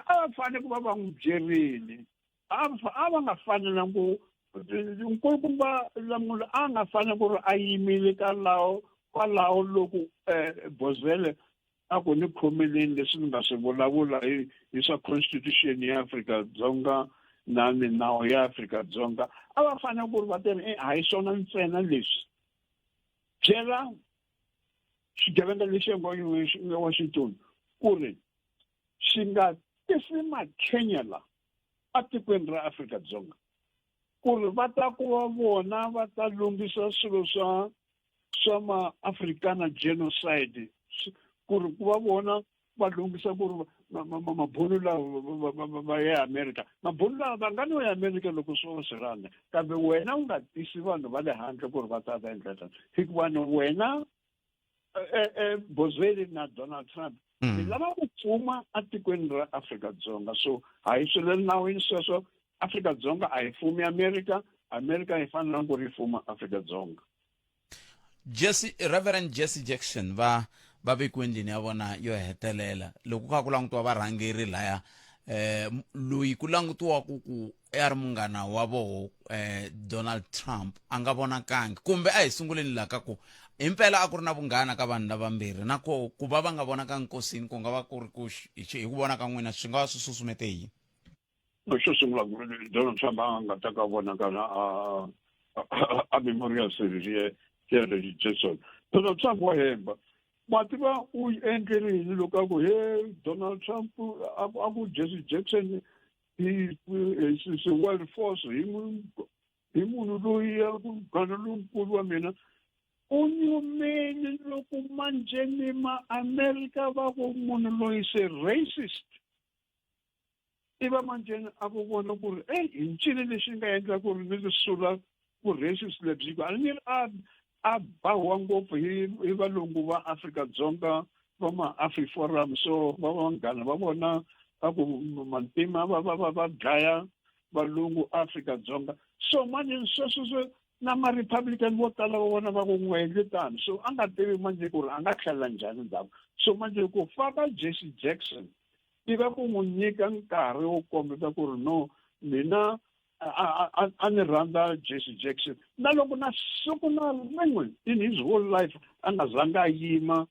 a va fanele ku va va n'wi byerile. A va nga fanelanga ku nkulukumba Lamula a nga fanele ku ri a yimile kwalaho loko Bozell a ku ni khomeleni leswi ni nga swi vulavula hi swa constitution ya Afrika-Dzonga na minawu ya Afrika-Dzonga. A va fanele ku ri va tirhi a hi swona ntsena leswi. Byela xigevenga lexi nga Washington ku ri xi nga tisi makhenyela a tikweni ra Afrika-Dzonga, ku ri va ta ku va vona va ta lunghisa swilo swa ma-Africana genocide, ku ri ku va vona va lunghisa ku ri mabunu lawa va ya America. Mabunu lawa va nga no ya America loko swo va swi rhandza, kambe wena u nga tisi vanhu va le handle ku ri va ta endla tani. Hikuva wena Bozell na Donald Trump hi lava ku pfuma a tikweni ra Afrika-Dzonga. So a hi swi le nawini sweswo. Afrika-Dzonga a hi fumi America hi fanele ku ri fuma Afrika-Dzonga. Reverend Jesse Jackson va vekiwe endlini ya vona yo hetelela loko ka ku langutiwa varhangeri laya loyi ku langutiwaku ku a ri munghana wa voho Donald Trump a nga vonakangi, kumbe a hi sunguleni la ka ku impela a ku ri na vunghana ka vanhu lavambirhi, na ku va va nga vonakangi nkosini ku nga va ku ri hi ku vona ka n'wina swi nga va swi susumete yini? Xo sungula Donald Trump a nga ta ka vonakana a Memorial Service ya Reggie Jackson. Donald Trump wa hemba mativa u endlele yini loko a ku Donald Trump a ku Jesse Jackson hi world force hi munhu loyi a ku gana lonkulu wa mina u nyumeni loko manjeni ma-America va ku munhu loyi se racist. iva manjeni a vo vona ku ri hi ncini lexi nga endla ku ri ni ri sula ku racist lebyi a ni a bawa ngopfu hi valungu va Afrika-Dzonga va ma-AfriForum so va vanghana va vona a ku mantima va dlaya valungu Afrika-Dzonga so manje sweswo na ma-Republican vo tala va vona va ku n'wi endli tani so a nga tivi manje ku ri a nga tlhela njhani ndzhaku so manje ku faka Jesse Jackson i va ku n'wi nyika nkarhi wo kombeta ku ri no mina a ni rhandza Jesse Jackson na loko na siku na rin'we in his whole life a nga zanga yima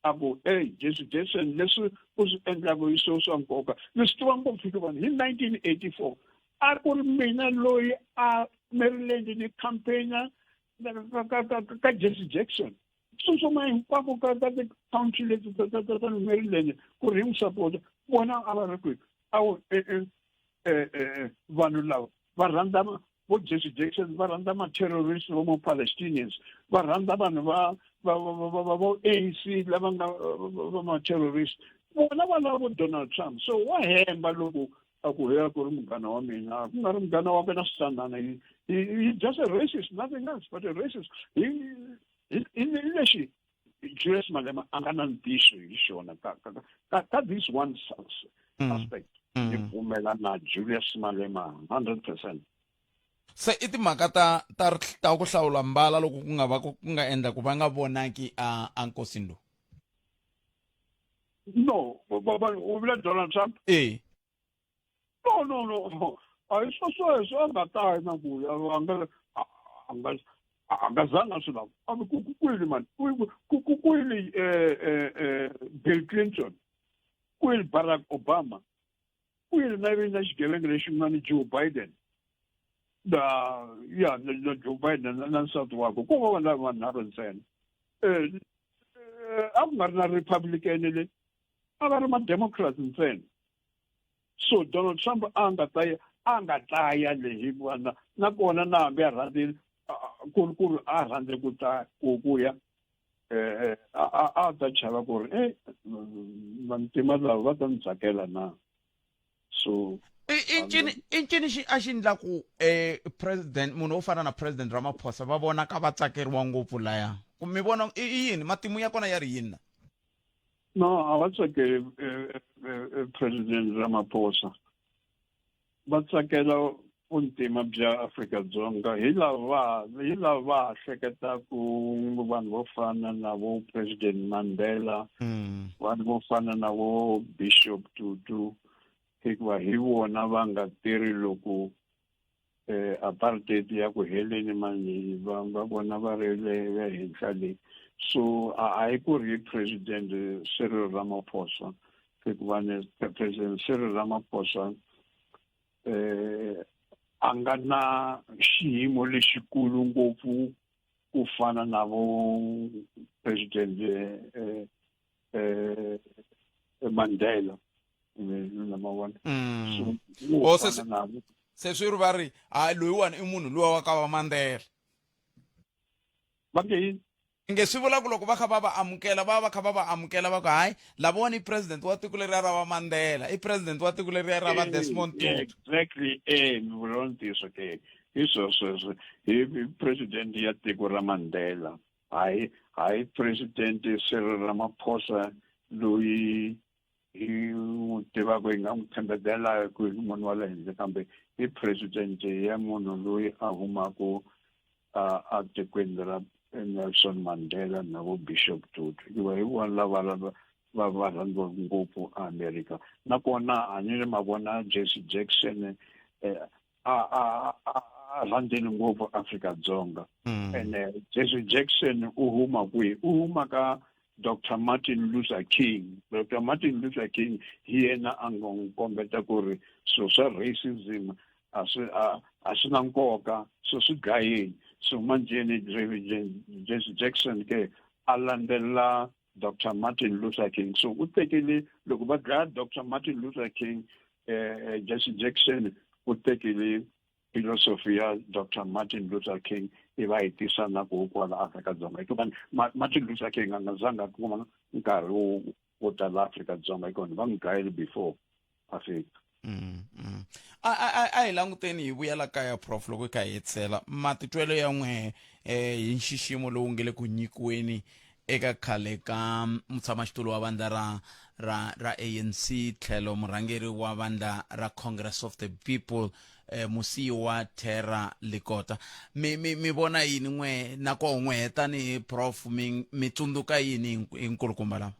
a ku Jesse Jackson leswi u swi endlaka hi swa nkoka leswi tiva ngopfu hikuva hi 1984 a ku ri mina loyi a Maryland ni campaigna ka Jesse Jackson tsutsuma hinkwako ka ti-county leti ta Maryland ku ri hi n'wi support vona a va ri kwihi a wu vanhu lava va rhandza vo Jesse Jackson va rhandza ma-terrorist va ma-Palestinians va rhandza vanhu va ANC lava nga va ma-terrorist vona va lava vo Donald Trump so wa hemba loko a ku hela ku ri munghana wa mina ku nga ri munghana wa na switsanana he's just a racist nothing else but a racist hi lexi Julius Malema a nga na ntiso hi xona ka this one aspect ni pfumela na Julius Malema 100%. Se i timhaka ta ku hlawula mbala loko ku nga va ku nga endla ku va nga vonaki a nkosini lowu no u vula Donald Trump no a hi sweswo a nga ta na ku a nga zanga swi lava a ku kwini mani ku kwini Bill Clinton kwini Barack Obama kwini na xigevenga lexi nga ni Joe Biden na Joe Biden na nsati wakwe ku va vanhu lava vanharhu ntsena a ku nga ri na Republican le a va ri ma-Democrat ntsena so Donald Trump a nga ta ya le hi vana nakona na hambi a rhandzi ku ri a rhandze ku ya a ta chava ku ri vantima lava va ta ni tsakela na so i ncini xi a xi endlaku president munhu wo fana na president Ramaphosa va vona ka va tsakeriwa ngopfu laya ku mi vona i yini matimu ya kona ya ri yini no a va tsakeli president Ramaphosa va tsakela vuntima bya Afrika-Dzonga hi lava hleketaku vanhu vo fana na vo president Mandela vanhu vo fana na vo Bishop Tutu hikuva hi vona va nga tirhi loko apartheid ya ku heleni mani va vona va ri le henhla leyi so a hi ku ri president Cyril Ramaphosa hikuva president Cyril Ramaphosa a nga na xiyimo lexikulu ngopfu ku fana na vo president Mandela number one se swi ri va ri loyiwani i munhu luwa wa ka va Mandela va nge yini nge swi vula ku loko va kha va amukela va kha va amukela va ku hayi lavona i president wa tiko leriya ra va Mandela i president wa tiko leriya ra va Desmond Tutu exactly ni vula ntiso ke hi sweswo hi president ya tiko ra Mandela hayi president Cyril Ramaphosa loyi hi n'wi tivaka hi nga n'wi tshembetela ku hi munhu wa le henhla kambe i president ya munhu loyi a humaka a tikweni ra Nelson Mandela na vo Bishop Tutu hikuva hi vona lava va rhandziwa ngopfu America nakona a ni ri mavona Jesse Jackson a rhandzeni ngopfu Afrika-Dzonga and Jesse Jackson u huma kwihi u huma ka Dr. Martin Luther King. Dr. Martin Luther King hi yena a nga n'wi kombeta ku ri so swa racism a swi na nkoka so swi dlayeni so manjeni Jesse Jackson ke a landzelela Dr. Martin Luther King so u tekele loko va dlaya Dr. Martin Luther King Jesse Jackson u tekele philosophy ya Dr. Martin Luther King i va hitisa na ku kwala Afrika-Dzonga hikuva Martin Luther King a nga zanga kuma nkarhi wo tala Afrika-Dzonga hikuva va n'wi dlayile before a fika a hi languteni hi vuyela kaya prof loko hi kha hi hetisela matitwelo ya n'we hi nxiximo lowu nge le ku nyikiweni eka khale ka mutshamaxitulu wa vandla ra ANC tlhelo murhangeri wa vandla ra Congress of the People musiwa Thera Likota mi vona yini n'we nako n'we tani prof mi tsundzuka yini hi nkulukumba lawa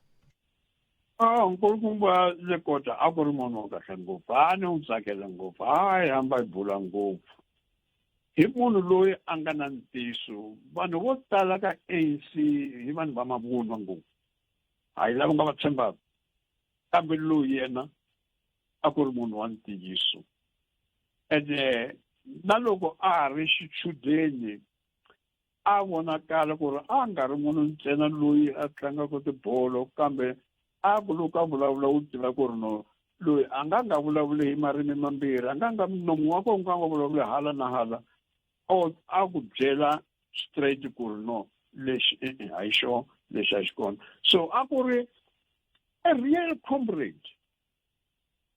nkulukumba Likota a ku ri munhu wa kahle ngopfu a ni n'wi tsakela ngopfu hayi hamba hi bula ngopfu hi munhu loyi a nga na ntiyiso vanhu vo tala ka ANC hi vanhu va mavunwa ngopfu hayi lava nga va tshembaka kambe loyi yena a ku ri munhu wa ntiyiso ende na loko a ha ri xichudeni a vonakala ku ri a nga ri munhu ntsena loyi a tlangaka tibolo kambe a ku loko a vulavula wu tiva ku ri no loyi a nga vulavuli hi marimi mambirhi a nga nomu wa kona nga vulavuli hala na hala a ku byela straight ku ri no lexi a hi xona lexi a xi kona so a ku ri a real comrade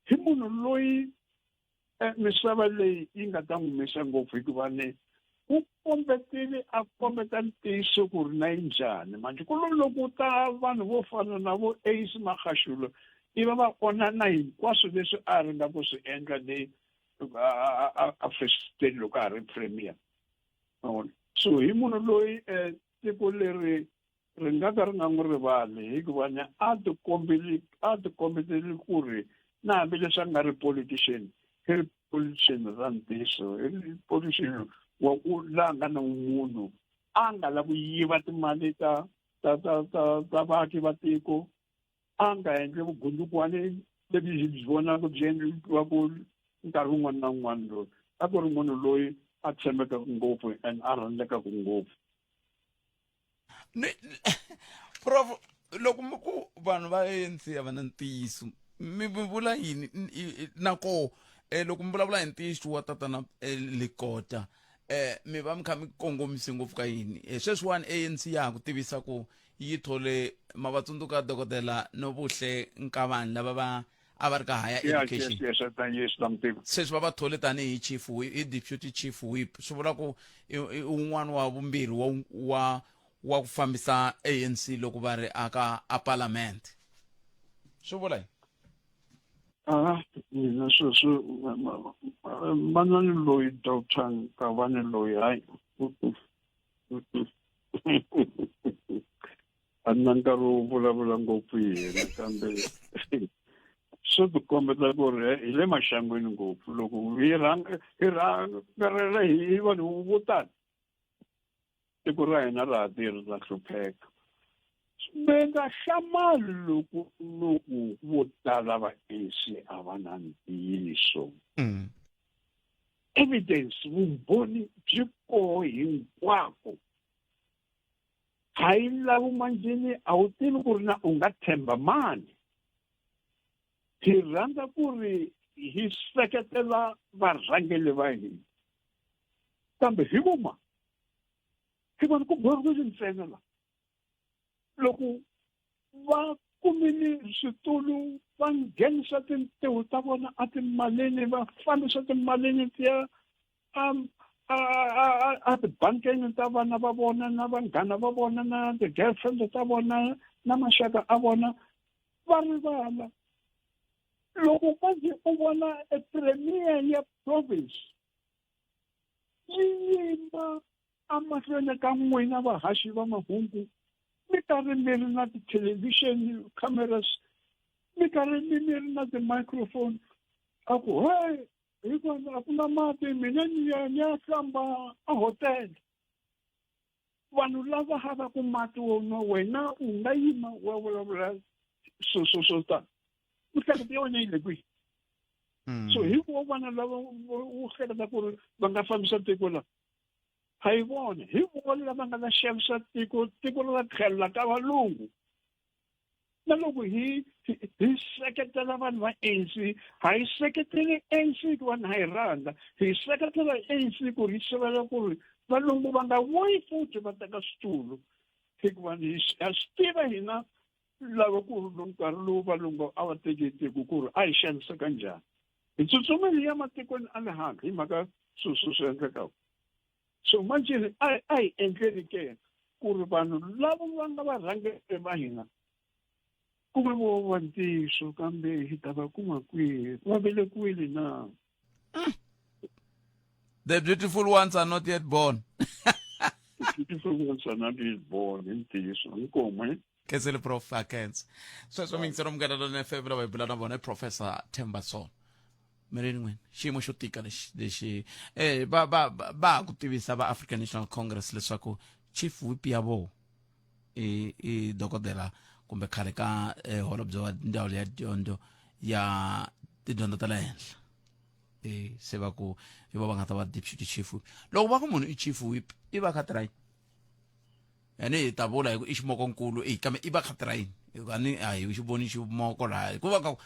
hi munhu loyi misava leyi yi nga ta n'wi misa ngopfu hikuva ni u kombetile a kombeta ntiyiso ku ri na yi njhani manje ku loko ta vanhu vo fana na vo Ace Magashule iva va onana hinkwaswo leswi a ri nga ku swi endla ni a first loko a ri premier so hi munhu loyi tiko leri ri nga ka ri nga n'wi rivali hikuva ni a ti kombetile ku ri na hambileswi a nga ri politician i ri politician ra ntiyiso i ri politician wa ku la nga na munhu a nga la ku yiva timali ta vaaki va tiko a nga endli vugundukwani lebyi byi vonaka byi endliwa ku nkarhi wun'wana na wun'wana loyi a ku ri munhu loyi a tshembekaka ngopfu and a rhandzekaka ngopfu prof loko mi ku vanhu va ANC a va na ntiyiso mi vula yini nako loko mi vulavula hi ntiyiso wa tatana Likota mi va mi kha mi kongomise ngopfu ka yini sweswiwani ANC ya ha ku tivisa ku yi thole mavatsundzuka dokodela Nobuhle Nkabani lava a va ri ka higher education sweswi va va thole tanihi chief hi deputy chief whip swi vula ku un'wana wa vumbirhi wa ku fambisa ANC loko va ri a parliament swi vula mina sweswo manani loyi Dr. Nkabani loyi hayi a na nkarhi wo vulavula ngopfu hi yena kambe swo tikombeta ku ri hi le maxangwini ngopfu loko hi rhangarela hi vanhu vo tala tiko ra hina ra ha tirhi ra hlupheka mi nga hlamali loko vo tala va ANC a va na ntiyiso evidence vumbhoni byi koho hinkwako hayi lavo manjeni a wu tivi ku ri na u nga tshemba mani hi rhandza ku ri hi seketela varhangeli va hina kambe hi vuma hi vona ku boheriwa ntsena la loko va kumile switulu va nghenisa tintiho ta vona a timalini va fambisa timalini tiya a tibankeni ta vana va vona na vanghana va vona na ti-girlfriend ta vona na maxaka a vona va rivala loko kazi u vona premier ya province yi yimba amahlweni ka n'wina vahaxi va mahungu mi karhi mi ri na ti-television cameras mi karhi mi ri na ti-microphone a ku hey hikuva a ku na mati mina ni ya hlamba a hotel vanhu lava havaku mati wo nwa wena u nga yima wa vulavula swo tani miehleketo ya wena yi le kwihi so hikuva vana lava wu hleketa ku ri va nga fambisa tiko la a yi vona hi vona lava nga ta xavisa tiko ra tlhela ka valungu na loko hi seketela vanhu va ANC ha yi seketeli ANC ku vanhu ha yi rhandza hi seketela ANC ku ri yi sivela ku ri valungu va nga vuyi futhi va teka switulu hikuva ha swi tiva hina lava ku ri nkarhi lowu valungu a va teke tiko ku ri a hi xaniseka njhani hi tsutsumeli ya matikweni a le handle hi mhaka swilo swi endlekaka. So manje a hi endleni ke ku ri vanhu lava va nga varhangeri va hina ku ve vo ntiyiso kambe hi ta va kuma kwihi, va velekiwile na? The beautiful ones are not yet born. The beautiful ones are not yet born, hi ntiyiso inkomo. Kesele Prof Akens. So mingse ro mngana lona FM va bula na bona Professor Themba Sono. Merini n'wina xiyimo xo tika lexi ba ku tivisa va African National Congress leswaku chief whip ya vo i dokodela kumbe khale ka holobye wa ndhawu ya dyondzo ya tidyondzo ta le henhla se va ku i va nga ta va deputy chief whip. Loko va ku munhu i chief whip i va khatrai ene hi ta vula hi ku i ximokonkulu kambe i va khatrai ani a hi xivoni ximoko laha ku va loko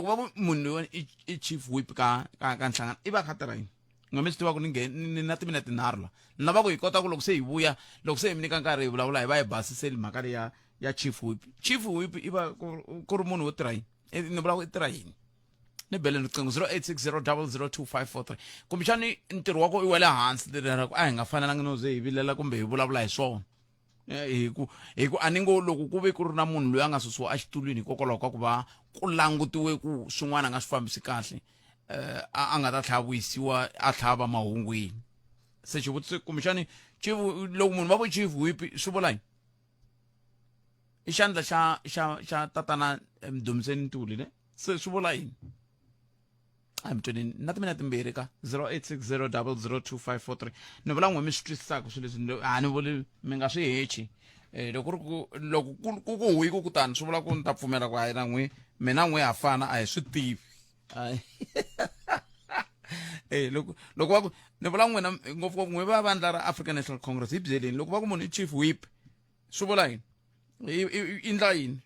va ku munhu i chief whip ka nhlangano i va khatrai nga mi swi tiva ku ni na timinete tinharhu la na va ku hi kota ku loko se hi vuya loko se hi mi nyika nkarhi hi vulavula hi va hi basiseli mhaka leyi ya chief whip. Chief whip i va ku ri munhu wo tirha yini ni vula ku i tirha yini ni bele riqingho 0860002543 kumbexani ntirho wa ku i wele hansi lera ku a hi nga fanelanga no ze hi vilela kumbe hi vulavula hi swona hi ku a ni ngo loko ku ve ku ri na munhu loyi a nga susiwa a xitulwini hikokwalaho ka ku va ku langutiwe ku swin'wana a nga swi fambisi kahle a nga ta tlhavuyisiwa a tlhava mahungwini. Se xivutiso kumbexani chief loko munhu va ku chief whip swi vula yini? I xandla xa tatana Mdumiseni Ntuli ne se swi vula yini? I'm turning na timinete timbirhi ka 0860002543 ni vula n'we mi swi twisisaka swilo leswi a ni vuli mi nga swi hechi loko ku huyi ku kutani swi vula ku ni ta pfumela ku hayi na n'we mina n'we ha fana a hi swi tivi loko va ku ni vula n'wina ngopfu n'we va vandla ra African National Congress hi byeleni loko va ku munhu i chief whip swi vula yini i ndla yini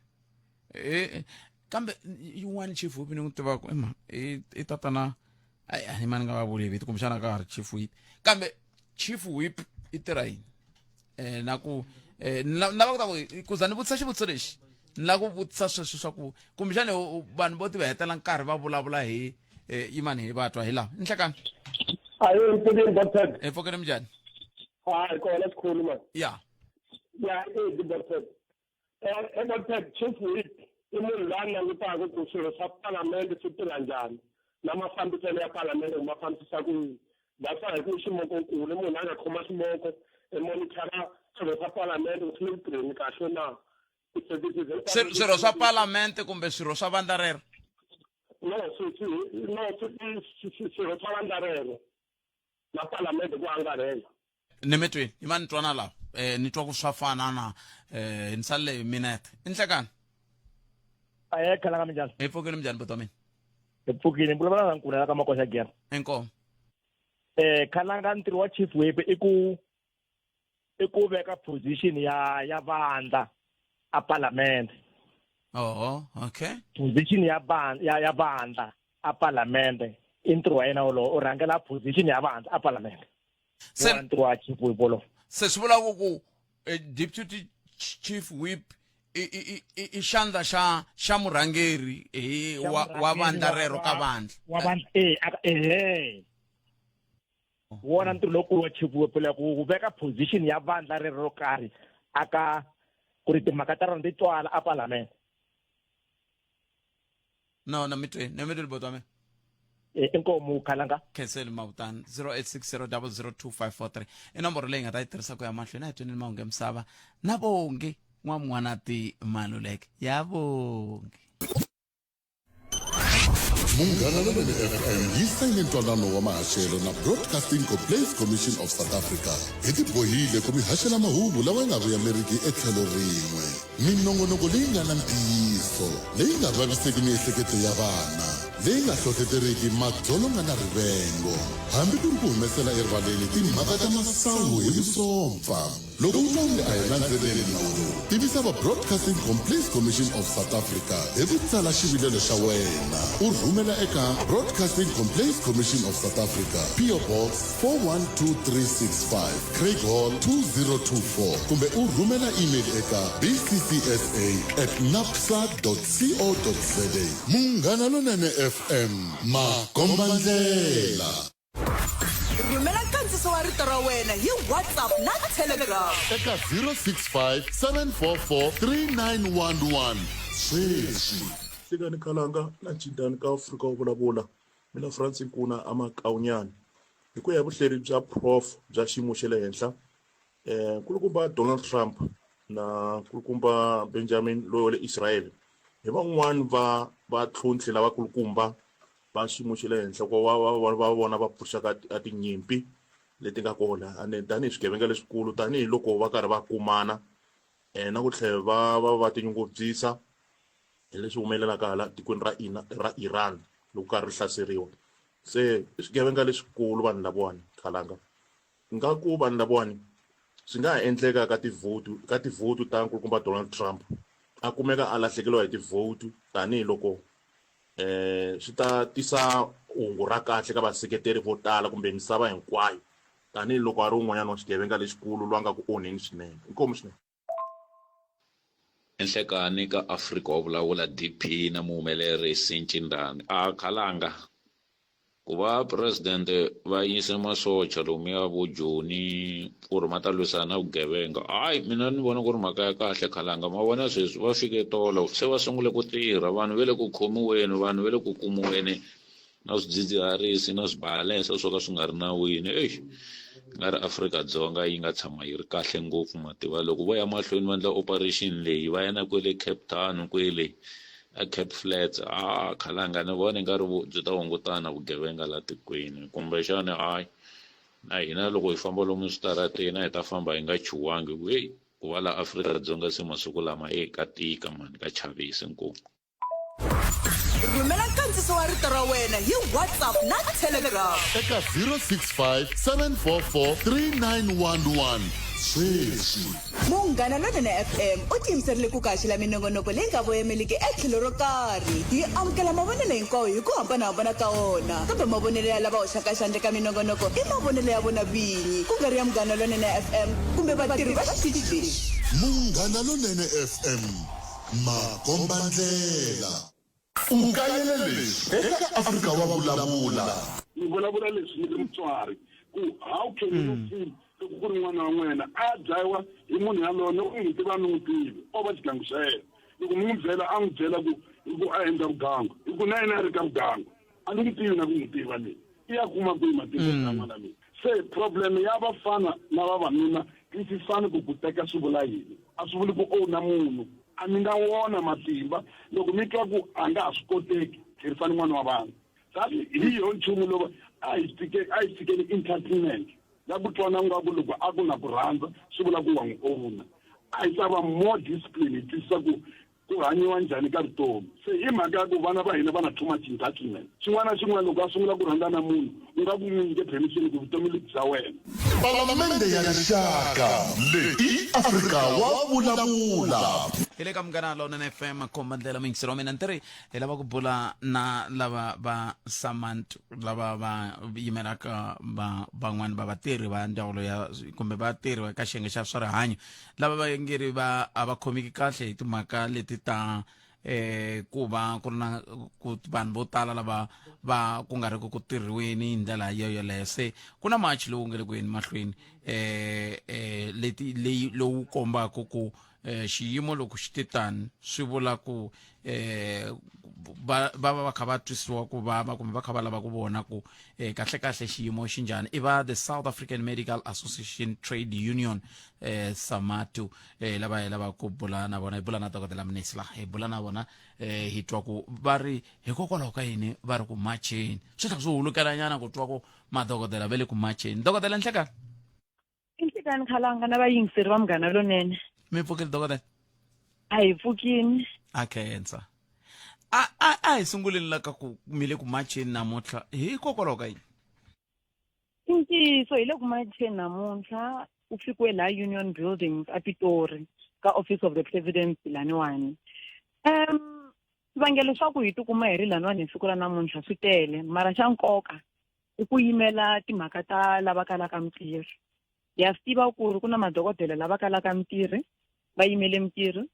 kambe yin'wana chief whip ni n'wi tivaka i tatana ni mani nga va vuli viti kumbexana ka ha ri chief whip kambe chief whip i tirha yini na ku na va ku ta ku za ni vutisa xivutiso lexi ni la ku vutisa sweswo swa ku kumbexani vanhu vo ti va hetela nkarhi va vulavula hi yimani hi vatwa hi laha nihlekani ayo mpfukeni doctor mpfukeni minjhani hayi kona sikhulu man ya doctor doctor chief whip i munhu loyi a langutaka ku swilo swa palamende swi tirha njhani na mafambiselo ya palamende ma fambisa ku yini. That's why ku ximokonkulu munhu a nga khoma ximoko monitora swilo swa palamende ku swi tirheni kahle na swirho swa palamende kumbe swirho swa vandla rero swirho swa vandla rero na palamende ku angarhela ni mi twini hi ma ni twana laha ni twa ku swa fana na ni salele hi minete i nhlekani khalanga minjhani hi pfukini minjhani buti wa mina hi pfukini vulavula na nkuna ka makoxa gera inkomo khalanga ntirho wa chief whip i ku veka position ya vandla a parliament. Okay. Position ya vandla a parliament i ntirho wa yena wolowo u rhangela position ya vandla a parliament ntirho wa chief whip wolowo se swi vula ku deputy chief whip i xandla xa murhangeri wa vandla rero ka vandla wona ntirho lowukulu wa chief whip ku veka position ya vandla rero ro karhi aka ku ri timhaka ta rona ti twala a parliament. No na mi twi boto me inkomo khalanga khenseli mavutani 0860002543 i nomboro leyi nga ta yi tirhisa ku ya mahlweni a hi tweni mahungu ya misava na vonge n'wam'wanati Maluleke ya vonge Munghana Lonene FM yi sayine ntwanano wa mahashelo na Broadcasting Complaints Commission of South Africa hi tibohile ku mi haxela mahungu lawa ya nga vuyameriki etlhelo rin'we minongonoko leyi nga na ntiyiso leyi nga vaviseki miehleketo ya vana leyi nga hlohloteriki madzolonga na rivengo hambi ku ri ku humesela erivaleni timhaka ta masangu hi vusopfa loko nhlawuli a yi landzeleli nawu lowu tivisa va Broadcasting Complaints Commission of South Africa hi ku tsala xivilelo xa wena u rhumela eka Broadcasting Complaints Commission of South Africa, PO Box 412365, Craig Hall 2024, kumbe u rhumela email eka bccsa@napsa.co.za. Munghana Lonene FM, makombandlela. Rhumela nkandziso wa rito ra wena hi WhatsApp na Telegram eka 065 744 3911. Sweswi Sikani Khalanga na Chindani ka Afrika wo vulavula mina Francis Nkuna amakawunyana hi ku ya vuhleri bya prof bya xiyimo xa le henhla kulukumba Donald Trump na kulukumba Benjamin lo le Israel hi van'wani va tlhontlhi lava kulukumba va xiyimo xa le henhla ko va vona va pushaka atinyimpi leti nga kona ane tani swigevenga leswikulu tani loko va karhi va kumana na ku tlhela va tinyungubyisa leswi humelelaka hala tikweni ra Iran loko karhi hlaseriwa se swigevenga leswikulu vanhu lavawani Khalanga nga ku vanhu lavawani swi nga endleka ka tivotu ta nkulukumba Donald Trump a kumeka a lahlekeliwa hi tivotu tani loko swi ta tisa hungu ra kahle ka vaseketeri vo tala kumbe misava hinkwayo tani loko a ri un'wanyana wa xigevenga lexikulu lwa nga ku onheni swinene inkomu swinene. Enhlekani ka Afrika wa vulavula DP na muhumelerisi Ncindani Khalanga ku va president va yisa masocha lomu ya vo Joni ku ri ma ta lwisana na vugevenga mina ni vona ku ri mhaka ya kahle Khalanga ma vona sweswi va fike tolo se va sungule ku tirha vanhu ve le ku khomiweni vanhu ve le ku kumiweni na swidzidziharisi na swibalesa swo ka swi nga ri nawini nga ri Afrika-Dzonga yi nga tshama yi ri kahle ngopfu mativa loko vo ya mahlweni va endla operation leyi va ya na kwele Cape Town kwele a Cape Flats Khalanga ni vona nga ri byi ta hungutana vugevenga la tikweni kumbexana na hina loko hi famba lomu switarateni hi ta famba hi nga chuwangi ku va la Afrika-Dzonga se masiku lama ka tika mani ka chavisi ngopfu. Rhumela nkandziso wa rito ra wena hi WhatsApp na Telegram eka 065 744 3911. Sweswi Munghana Lonene FM u tiyimiserile ku kaxila minongonoko leyi nga voyameliki etlhelo ro karhi hi amukela mavonelo hinkwawo hi ku hambanahambana ka wona kambe mavonelo ya lava hoxaka xandla ka minongonoko i mavonelo ya vona vinyi ku nga ri ya Munghana Lonene FM kumbe vatirhi va xitichi lexi. Munghana Lonene FM, makombandlela. Ukayelele eka Afrika wa vulavula. Ni vulavula leswi ni mutswari ku how can you feel ku ri n'wana wa n'wena a dlayiwa hi munhu yaloye u n'wi tiva ni n'wi tivi o va xigangu xa yena loko mi n'wi byela a n'wi byela ku a endla vugangu hi ku na yena a ri ka vugangu a ni n'wi tivi na ku n'wi tiva leyi i ya kuma kwihi matiko ya n'wana leyi se problem ya vafana na vavanuna twisisani ku teka swi vula yini a swi vuli ku owna munhu a mi nga wona matimba loko mi twa ku a nga ha swi koteki tlherisani n'wana wa vanhu sabi hi yo nchumu loko a hi fikeni entertainment ya ku twana nga ku loko a ku na ku rhandza swi vula ku wa n'wi owna a hi ta va more discipline hi twisisa ku hanyiwa njhani ka vutomi se hi mhaka ya ku vana va hina va na too much entitlement xin'wana na xin'wana loko a sungula ku rhandza na munhu u nga ku n'wi nyike permission ku vutomi lebyi bya wena. Palamende ya rixaka leyi Afrika wa vulavula hi le ka Munghana Lonene FM makombandlela mingisero mina ntirhi hi lava ku bula na lava va Samantu lava va yimelaka van'wani va vatirhi va ndzawulo ya kumbe vatirhi ka xiyenge xa swa rihanyo lava va yingeri va a va khomeki kahle hi timhaka leti ta ku va ku ri na ku vanhu vo tala lava va ku nga ri ku tirhiweni hi ndlela yoyoleyo se ku na machi lowu nga le ku yeni mahlweni leyi lowu kombaka ku xiyimo loko xi titani swi vula ku va kha va twisiwa ku vava kumbe va kha va lava ku vona ku kahle xiyimo xi njhani i va the South African Medical Association Trade Union Samatu lava ku bula na vona hi bula na dokodela Mnisla hi bula na vona hi twa ku va ri hikokwalaho ka yini va ri ku macheni swi ta swi hulukelanyana ku twa ku madokodela va le ku macheni dokodela Nhlekani Nhlekani Khalanga na vayingiseri va Munghana Lonene mi pfukile dokodela a hi pfukini a khensa a hi sunguleni la ka ku mile ku macheni namuntlha hikokwalaho ka yini ntiyiso hi le ku macheni namuntlha u fikiwe la Union Buildings a Pitori ka Office of the Presidency laniwani. Swivangelo swa ku hi tikuma hi ri laniwani hi siku ra namuntlha swi tele, mara xa nkoka i ku yimela timhaka ta lava kalaka mintirho. Ya swi tiva ku ri ku na madokodela lava kalaka mintirho, va yimele mintirho,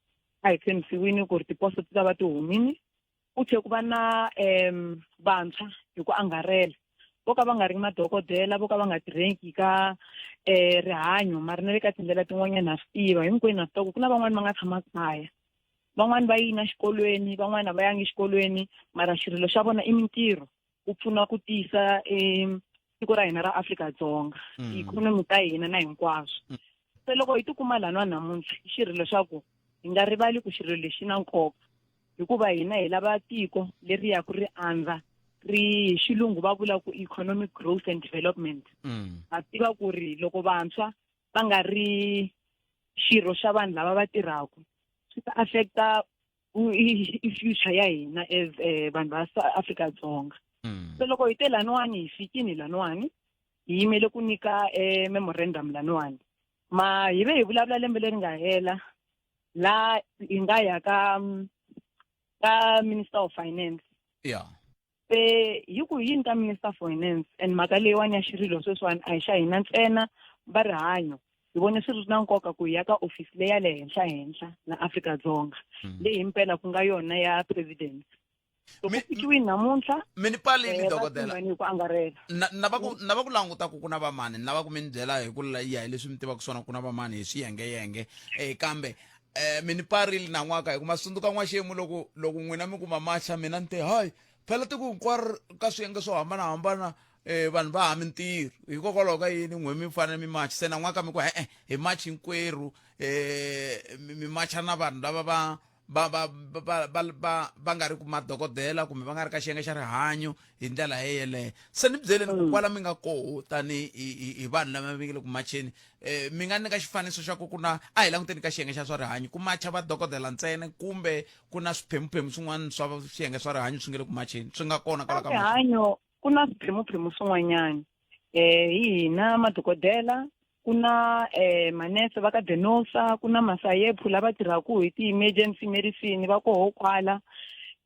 a hi tshembisiwini ku ri tiposo ti ta va ti humini. Ku tlhe ku va na vantshwa hi ku angarhela, vo ka va nga ri madokodela, vo ka va nga tirheki ka rihanyo, mara na le ka tindlela tin'wanyana na swi tiva. Hinkwenu na swi tiva ku na van'wani va nga tshama kaya, van'wani va yina xikolweni, van'wani a va yangi xikolweni, mara xirilo xa vona i mintirho ku pfuna ku tisa tiko ra hina ra Afrika-Dzonga, ikhonomi ta hina na hinkwaswo. Se loko hi tikuma laniwa namuntlha i xirilo xa ku hi nga rivali ku xirilo lexi na nkoka, hikuva hina hi lava tiko leri ya ku ri andza ri hi xilungu va vula ku economic growth and development. Ha tiva ku ri loko vantshwa va nga ri xirho xa vanhu lava va tirhaka swi ta affecta future ya hina as vanhu va Afrika-Dzonga. So loko hi te laniwani hi fikini laniwani hi yimele ku nyika memorandum laniwani, ma hi ve hi vulavula lembe leri nga hela la hi nga ya ka Minister of Finance. Yeah. Hi ku yini ka Minister of Finance and mhaka leyiwani ya xirilo sweswiwani a hi xa hina ntsena va rihanyo, hi vone swi ri na nkoka ku hi ya ka office leyi ya le henhla na Afrika-Dzonga leyi himpela ku nga yona ya president. Loko fikiwini namuntlha minipalini dokodela ku angarhela na va ku languta ku na vamani na va ku mi byela hi ku ya hi leswi mi tivaka swona ku na vamani hi swiyengeyenge kambe miniparili na n'waka hi ku masunduka n'waxemu loko n'wina mi kuma macha mina ni te hayi phela tiko hinkwaro ka swiyenge swo hambanahambana vanhu va ha mintirho hikokwalaho ka yini n'we mi fanele mi macha se na n'waka mi ku hi machi hinkwerhu mi macha na vanhu lava va nga ri ku madokodela kumbe va nga ri ka xiyenge xa rihanyo hi ndlela yeleyo. Se ni byeleni ku kwala mi nga koho tani hi vanhu lava mi nge le ku macheni mi nga nyika xifaniso xa ku na a hi languteni ka xiyenge xa swa rihanyo ku macha vadokodela ntsena kumbe ku na swiphemuphemu swin'wana swa xiyenge swa rihanyo swi nge le ku macheni swi nga kona kwala ka rihanyo. Ku na swiphemuphemu swin'wanyana hi hina madokodela, ku na manese va ka Denosa, ku na masayephu lava tirhaka hi ti-emergency medicine va koho kwala.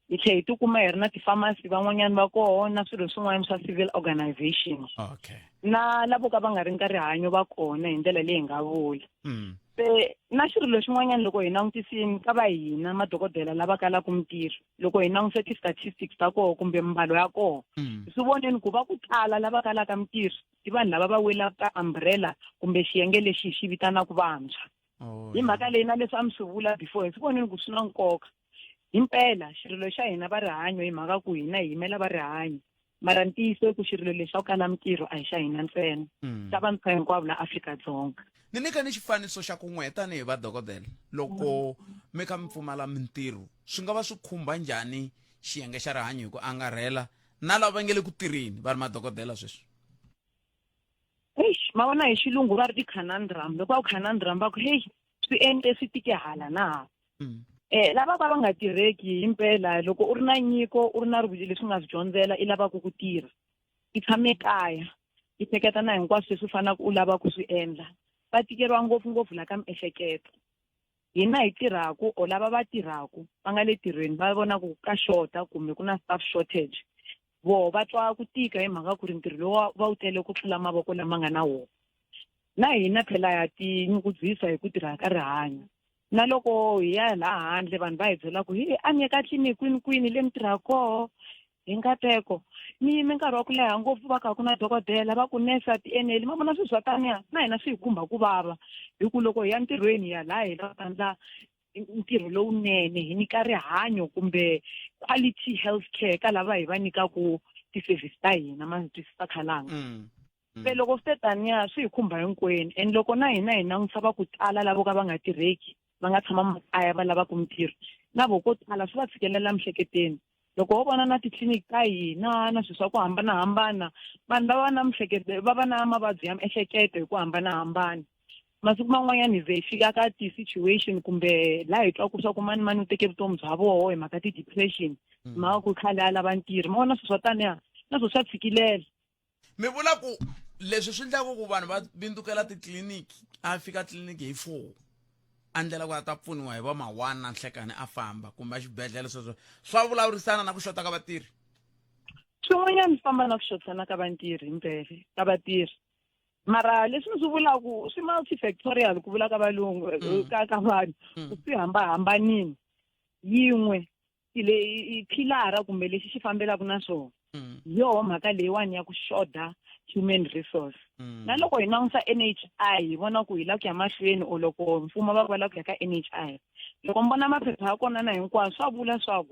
Hi tlhe hi tikuma hi ri na ti-pharmacy van'wanyana va koho na swilo swin'wana swa civil organization. Okay. Na lavo ka va nga ri ka rihanyo va kona hi ndlela leyi nga vula. Na xirilo xin'wanyana loko hi langutisini ka va hina madokodela lava kalaka mintirho, loko hi langutise ti-statistics ta koho kumbe mbalo ya koho swi voneni ku va ku tala lava kalaka mintirho i vanhu lava va welaka umbrella kumbe xiyenge lexi hi xi vitanaka vantshwa. Hi mhaka leyi na leswi a mi swi vula before hi swi voneni ku swi na nkoka. Himpela xirilo xa hina va rihanyo hi mhaka ku hina hi yimela va rihanyo, mara ntiyiso ku xirilo lexi xa ku kala mintirho a hi xa hina ntsena xa vantshwa hinkwavo la Afrika-Dzonga. Ni nyika ni xifaniso xa ku n'we tanihi vadokodela loko mi kha mi pfumala mintirho swi nga va swi khumba njhani xiyenge xa rihanyo hi ku angarhela na lava va nge le ku tirheni va ri madokodela sweswi? Ma vona hi xilungu va ri ti-conundrum, loko va ku conundrum va ku heyi swi endle swi tike hala na hala. Lava va nga tirheki himpela loko u ri na nyiko u ri na rivilo leswi nga swi dyondzela i lavaka ku tirha i tshame kaya i hleketa na hinkwaswo leswi fanaka u lava ku swi endla, va tikeriwa ngopfungopfu la ka miehleketo. Hina hi tirhaku o lava va tirhaku va nga le tirhweni va vona ku ka xota kumbe ku na staff shortage, vo va twa ku tika hi mhaka ku ri ntirho lowu va wu tele ku tlula mavoko lama nga na wona. Na hina phela ya tinyungubyisa hi ku tirha ka rihanyo, na loko hi ya laha handle vanhu va hi byela ku a ni ye ka tliliniki kwini le mi tirhaka koho hi nkateko ni yime nkarhi wa ku leha ngopfu va ka ku na dokodela va ku nurse a ti eneli. Ma vona swilo swa taniya na hina swi hi khumba ku vava hi ku loko hi ya ntirhweni hi ya laha hi lava ku endla ntirho lowunene hi nyika rihanyo kumbe quality health care ka lava hi va nyikaku ti-service ta hina ma twisisa khalanga. Se loko swi te taniya swi hi khumba hinkwenu, and loko na hina hi langutisa va ku tala lavo ka va nga tirheki va nga tshama makaya va lavaka mintirho na vo ko tala swi va tshikelela miehleketeni. Loko ho vona na titliliniki ta hina na swilo swa ku hambanahambana vanhu va va na miehleketo va va na mavabyi ya miehleketo hi ku hambanahambana. Masiku man'wanyana hi ze hi fika ka ti-situation kumbe laha hi twaku swa ku mani u teke vutomi bya voho hi mhaka ti-depression hi mhaka ku khale a lava ntirho. Ma vona swilo swo taniya na swilo swa tshikilela. Mi vula ku leswi swi endlaka ku vanhu va bindukela titliliniki a fika tliliniki hi 4 andlela ku ta pfuniwa hi va ma 1 na nhlekani a famba kumbe exibedhlele sweswo swa vulavurisana na ku xota ka vatirhi swin'wanyana swi famba na ku xotisana ka vatirhi himpela ka vatirhi mara leswi ni swi vulaku swi multifactorial ku vula ka valungu ka vanhu swi hambanini yin'we le pilara kumbe lexi xi fambelaka na swona yo mhaka leyiwani ya ku shoda human resource na loko hi langusa NHI hi vona ku hi la ku ya mahlweni o loko mfumo va la ku ya ka NHI loko mi vona maphepha ya kona na hinkwaswo swa vula swa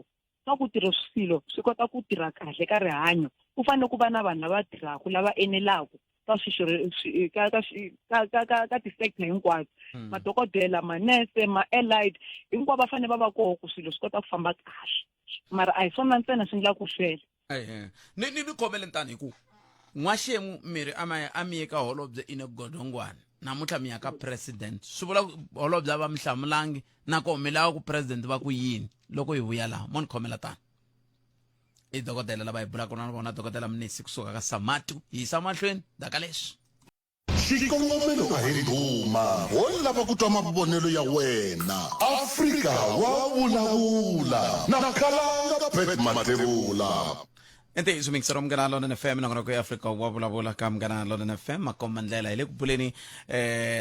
ku tirha swilo swi kota ku tirha kahle ka rihanyo ku fanele ku va na vanhu lava tirhaka lava enelaka ka ti-sector hinkwato madokodela manese ma-allied hinkwavo va fanele va va koho ku swilo swi kota ku famba kahle mara a hi swona ntsena swi endla ku swela ni khomele ntani hi ku n'waxemu miri a mi ye ka holobye ine godongwana namuntlha mi ya ka president swi vula holobye a va mi hlamulangi nako mi lava ku president va ku yini loko hi vuya laha mo ni khomela tani i dokodela lava hi bulaka na vona dokodela Mnisi kusuka ka Samatu hi yisa mahlweni ndaka leswi xikongomelo a hi ndhuma wo lava ku twa mavonelo ya wena Afrika wa vulavula na Khalanga Pet Matebula ente izumikisera umngana London FM na ngoko ya Afrika wa vulavula ka mngana London FM makoma ndlela ile ku buleni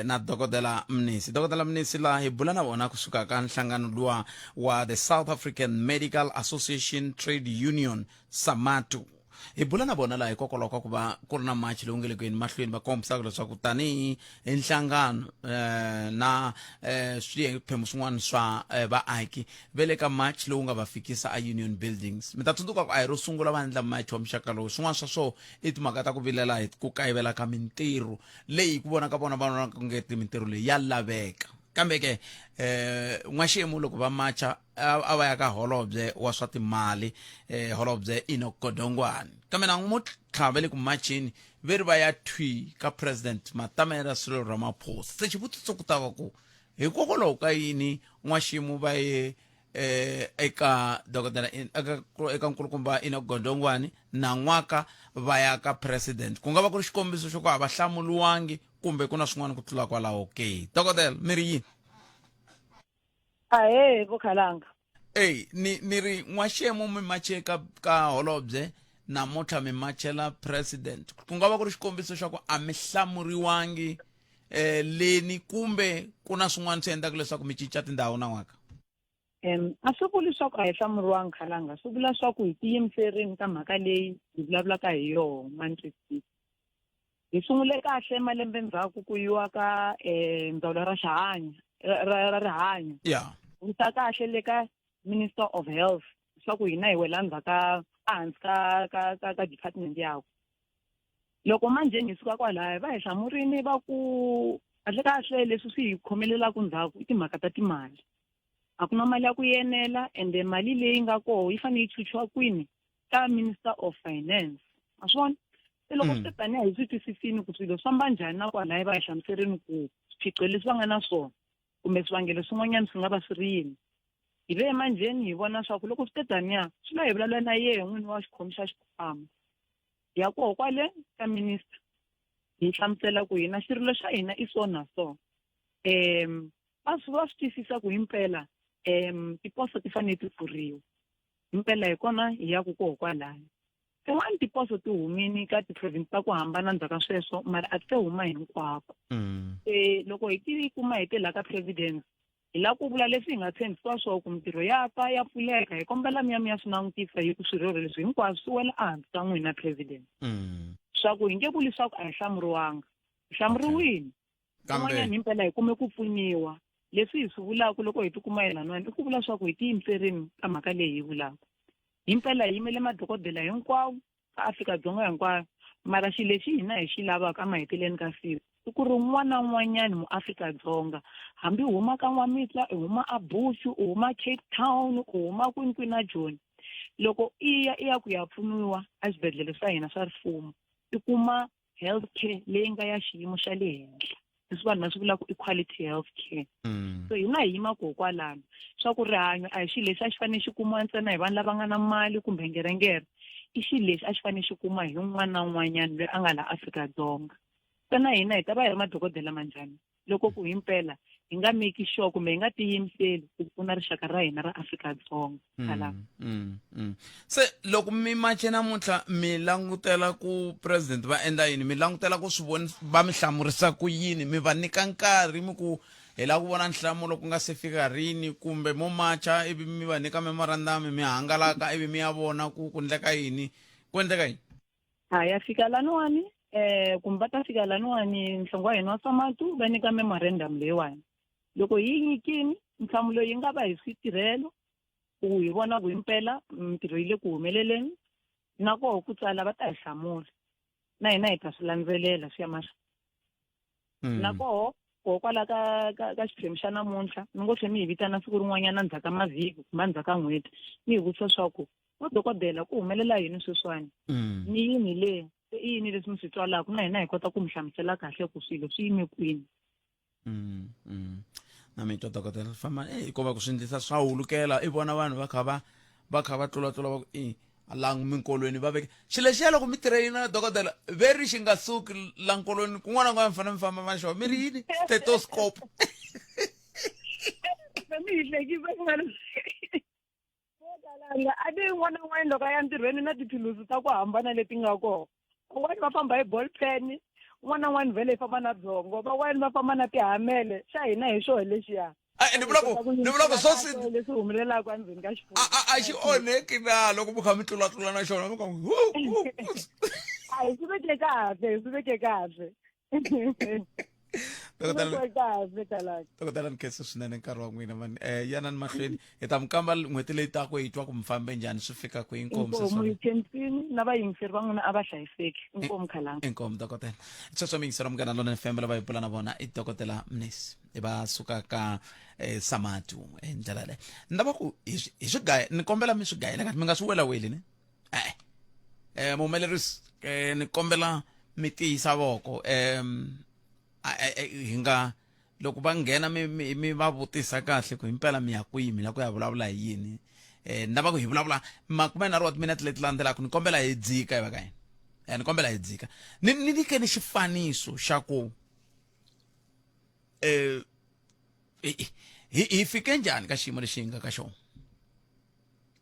na dokodela Mnisi la hi bula na vona kusuka ka nhlangano luwa wa the South African Medical Association Trade Union Samatu hi bula na vona la hikokwalaho ka ku va ku ri na machi lowu nge le ku yeni mahlweni va kombisaka leswaku tanihi nhlangano na swiphemu swin'wana swa vaaki ve le ka machi lowu nga va fikisa a Union Buildings mi ta tsundzuka ku a hi ro sungula va endla machi wa muxaka lowu swin'wana swa swo i timhaka ta ku vilela hi ku kayivela ka mintirho leyi ku vona ka vona va vona ku ngeti mintirho leyi ya laveka kambe ke n'waxemu loko va macha a va ya ka holobye wa swa timali holobye Enoch Godongwana kambe na mo tlhavele ku machini veri va ya thwi ka president Matamela Cyril Ramaphosa se xivutiso ku ta va ku hikokwalaho ka yini n'waxemu va ye eka dokodela eka nkulukumba Enoch Godongwana na n'waka va ya ka president ku nga va ku ri xikombiso xo ku a va hlamuriwangi kumbe ku na swin'wana ku tlula kwalaho ke dokodela mi ri yini vo Khalanga ni ri n'waxemu mi mache ka holobye namuntlha mi machela president ku nga va ku ri xikombiso xa ku a mi hlamuriwangi leni kumbe ku na swin'wana swi endlaka leswaku mi cinca tindhawu na n'waka a swi vuli leswaku a hi hlamuriwangi Khalanga swi vula leswaku hi tiyimiserini ka mhaka leyi hi vulavulaka hi yona mantswitsisi hi sungule kahle malembe ndzhaku ku yiwa ka ndzawulo ra rihanyo ku ta kahle le ka Minister of Health leswaku hina hi wela ndzhaka ehansi ka department yakwe loko manje hi suka kwalaya va hi hlamurini va ku kahle leswi swi hi khomelelaku ndzhaku i timhaka ta timali a ku na mali ya ku yenela ende mali leyi nga koho yi fanele yi chuchiwa kwini ka Minister of Finance a swi vona se loko swi taniya hi swi twisisini ku swilo swi famba njhani na kwalaya va hi hlamuserini ku swiphiqo leswi va nga na swona kumbe swivangelo swin'wanyana swi nga va swi ri yini hi ve manjheni hi vona swa ku loko swi taniya swi la hi vulavula na yehe n'wini wa xikhomi xa xikhwama ya koho kwale ka minister hi hlamusela ku hina xirilo xa hina i so na so va swi twisisa ku himpela tiposo ti fanele ti pfuriwa himpela hi kona hi ya ku koho kwalaya tin'wana tiposo ti humini ka ti-province ta ku hambana ndzhaka sweswo mara a ti se huma hinkwako loko hi ti kuma hi tela ka president hi la ku vula leswi hi nga tshembisiwa swona ku mintirho ya ta ya pfuleka hi kombela miya swi langutisa hi ku swirho leswi hinkwaswo swi wela ehansi ka n'wina president swa ku hi nge vuli swa ku a hi hlamuriwanga hi hlamuriwile kun'wanyana himpela hi kume ku pfuniwa leswi hi swi vulaka loko hi tikuma hi lan'wani i ku vula swa ku hi tiyimiserini ka mhaka leyi hi vulaka himpela hi yimele madokodela hinkwawo ka Afrika-Dzonga hinkwayo mara xilo lexi hina hi xi lavaka emaheteleni ka siku i ku ri un'wana na un'wanyana muAfrika-Dzonga hambi u huma ka Nwamitla u huma a Bushu u huma Cape Town u huma kwini na Joni loko i ya ku ya pfuniwa exibedhlele swa hina swa rifumo i kuma health care leyi nga ya xiyimo xa le henhla leswi vanhu va swi vulaka equality health care so hina hi yima koho kwalano swa ku rihanyo a hi xilo lexi a xi fanele xi kumiwa ntsena hi vanhu lava nga na mali kumbe ngerengere i xilo lexi a xi fanele xi kuma hi un'wana na un'wanyana loyi a nga la Afrika-Dzonga. Se na hina hi ta va hi ri madokodela manjhani loko ku himpela hi nga make sure kumbe hi nga tiyimiseli ku pfuna rixaka ra hina ra Afrika-Dzonga. Se loko mi mache namuntlha mi langutela ku president va endla yini, mi langutela ku swi vona va mi hlamurisa ku yini, mi va nyika nkarhi mi ku hi la ku vona nhlamulo ku nga se fika rini, kumbe mo macha ivi mi va nyika memorandum mi hangalaka ivi mi ya vona ku endleka yini, ku endleka yini? Ya fika laniwani kumbe va ta fika laniwani nhlongo wa hina wa Samatu va nyika memorandum leyiwani. Loko hi nyikini nhlamulo yi nga va hi switirhelo ku hi vona ku himpela mintirho yi le ku humeleleni, na koho ku tsala va ta hi hlamula na hina hi ta swi landzelela swi ya mahlweni. Na koho kwala ka xiphemu xa namuntlha mi ngo tlhe mi hi vitana siku rin'wanyana ndzhaku ka mavhiki kumbe ndzhaku ka n'hweti mi hi vutisa swa ku madokodela ku humelela yini sweswiwani, ni yini le i yini leswi mi swi twalaka, na hina hi kota ku mi hlamusela kahle ku swilo swi yime kwini. Na mi twa dokodela famba ko va ku swi endlisa swa hulukela i vona vanhu va kha va tlulatlula va ku langu minkolweni va veke xilo lexiya loko mi tirheyina dokodela veri xi nga suki la nkolweni kun'wana na kun'wana mi fanele mi famba ma xo mi ri yini stethoscope. Mi hi hlekisa ku nga a ti n'wana n'wana loko a ya ntirhweni na tiphilisi ta ku hambana leti nga kona. Un'wana va famba hi ball pen, un'wana na un'wana vhele hi famba na dzongo, van'wana va famba na tihamele. Xa hina hi xoho lexiya ni vula ku so leswi humelelaka endzeni ka xifuwo a xi onheki na loko mi kha mi tlulatlula na xona mi hi swi veke kahle dokodela ni khensa swinene nkarhi wa n'wina mani yana ni mahlweni hi ta mi kamba n'hweti leyi taka hi twa ku mi fambe njhani swi fika kwihi. Inkomu hi khensini na vayingiseri va n'wina a va hlayiseki. Inkomu khalanga. Inkomu dokodela sweswo mi yingisera Munghana Lonene FM lava hi bula na vona i dokodela Mnisi va suka ka Samatu ndlela leyi ni lava ku hi swigaya ni kombela mi swi gayela kahle mi nga swi welaweli ni muhumelerisi ni kombela mi tiyisa voko hi nga loko va nghena mi va vutisa kahle ku himpela mi ya kwihi, mi la ku ya vulavula hi yini, ni lava ku hi vulavula makumenharhu wa timinete leti landzelaka ni kombela hi dzika hi va ka yini ni kombela hi dzika ni nyikeni xifaniso xa ku hi fike njhani ka xiyimo lexi hi nga ka xona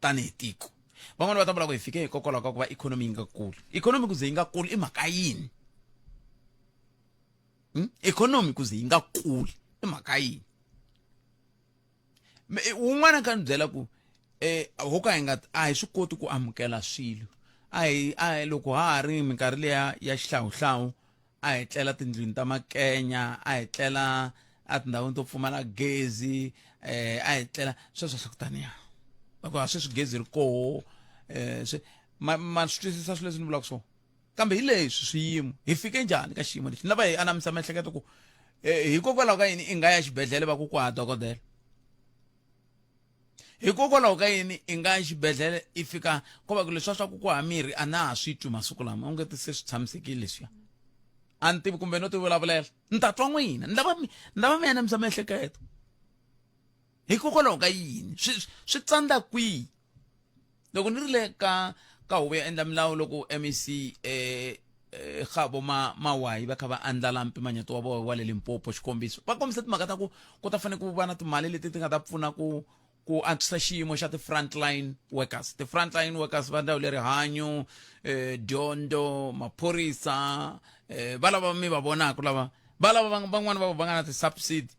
tanihi tiko. Van'wana va ta vula ku hi fike hikokwalaho ka ku va ikhonomi yi nga kuli. Ikhonomi ku ze yi nga kuli i mhaka yini? Ikhonomi ku ze yi nga kuli i mhaka yini? Un'wana ka ni byela ku ho ka hi nga a hi swi koti ku amukela swilo, a hi loko ha ha ri minkarhi leya ya xihlawuhlawu a hi tlela tindlwini ta makenya, a hi tlela a tindhawini to pfumala gezi, a hi tlela sweswo swa ku taniya loko ha sweswi gezi ri koho ma swi twisisa swilo leswi ni vulaka swona. Kambe hi leswi swiyimo hi fike njhani ka xiyimo lexi ni lava hi anamisa miehleketo ku hikokwalaho ka yini i nga ya xibedhlele va ku kwa dokodela, hikokwalaho ka yini i nga ya xibedhlele i fika ko va ku leswiya swa ku kwa mirhi a na ha swi twi masiku lama u nge ti se swi tshamisekile leswiya a ni tivi kumbe no ti vulavulela ni ta twa n'wina ni lava mi anamisa miehleketo hikokwalaho ka yini swi tsandza kwihi. Loko ni ri le ka huvo ya endla milawu loko MEC Gabo Mawayi va kha va andlala mpimanyeto wa vona wa le Limpopo xikombiso va kombisa timhaka ta ku ta fanele ku va na timali leti ti nga ta pfuna ku antswisa xiyimo xa ti-frontline workers. Ti-frontline workers va ndhawu le rihanyo, dyondzo, maphorisa, va lava mi va vonaka lava va lava van'wana va nga na ti-subsidy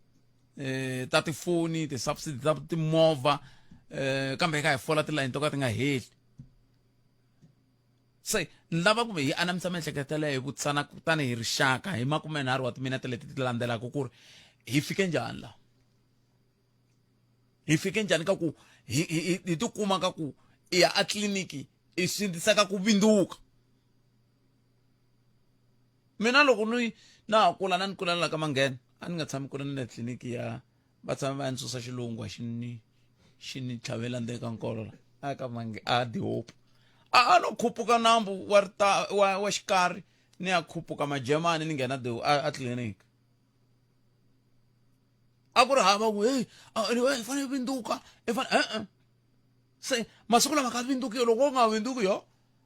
ta tifoni, ti-subsidy ta timovha, kambe ka hi fola tilayini to ka ti nga heli. Se ni lava ku hi anamisa miehleketo leyi hi vutisana tanihi rixaka hi 30 wa timinete leti ti landzelaka ku ri hi fike njhani la, hi fike njhani ka ku hi tikuma ka ku i ya a tliliniki i sindzisa ka ku vindhuka. Mina loko na ha kula na ni kula la ka Manghena a ni nga tshami kula na tliliniki ya va tshama va ya ni susa xilungu xi ni tlhavela ndzeni ka nkolo a ka a Dihope a no khupuka nambu wa xikarhi ni ya khupuka Majermani ni nghena a tliliniki a ku ri hava ku hi fanele vindhuka se masiku lama ka vindhuki loko u nga vindhuki yo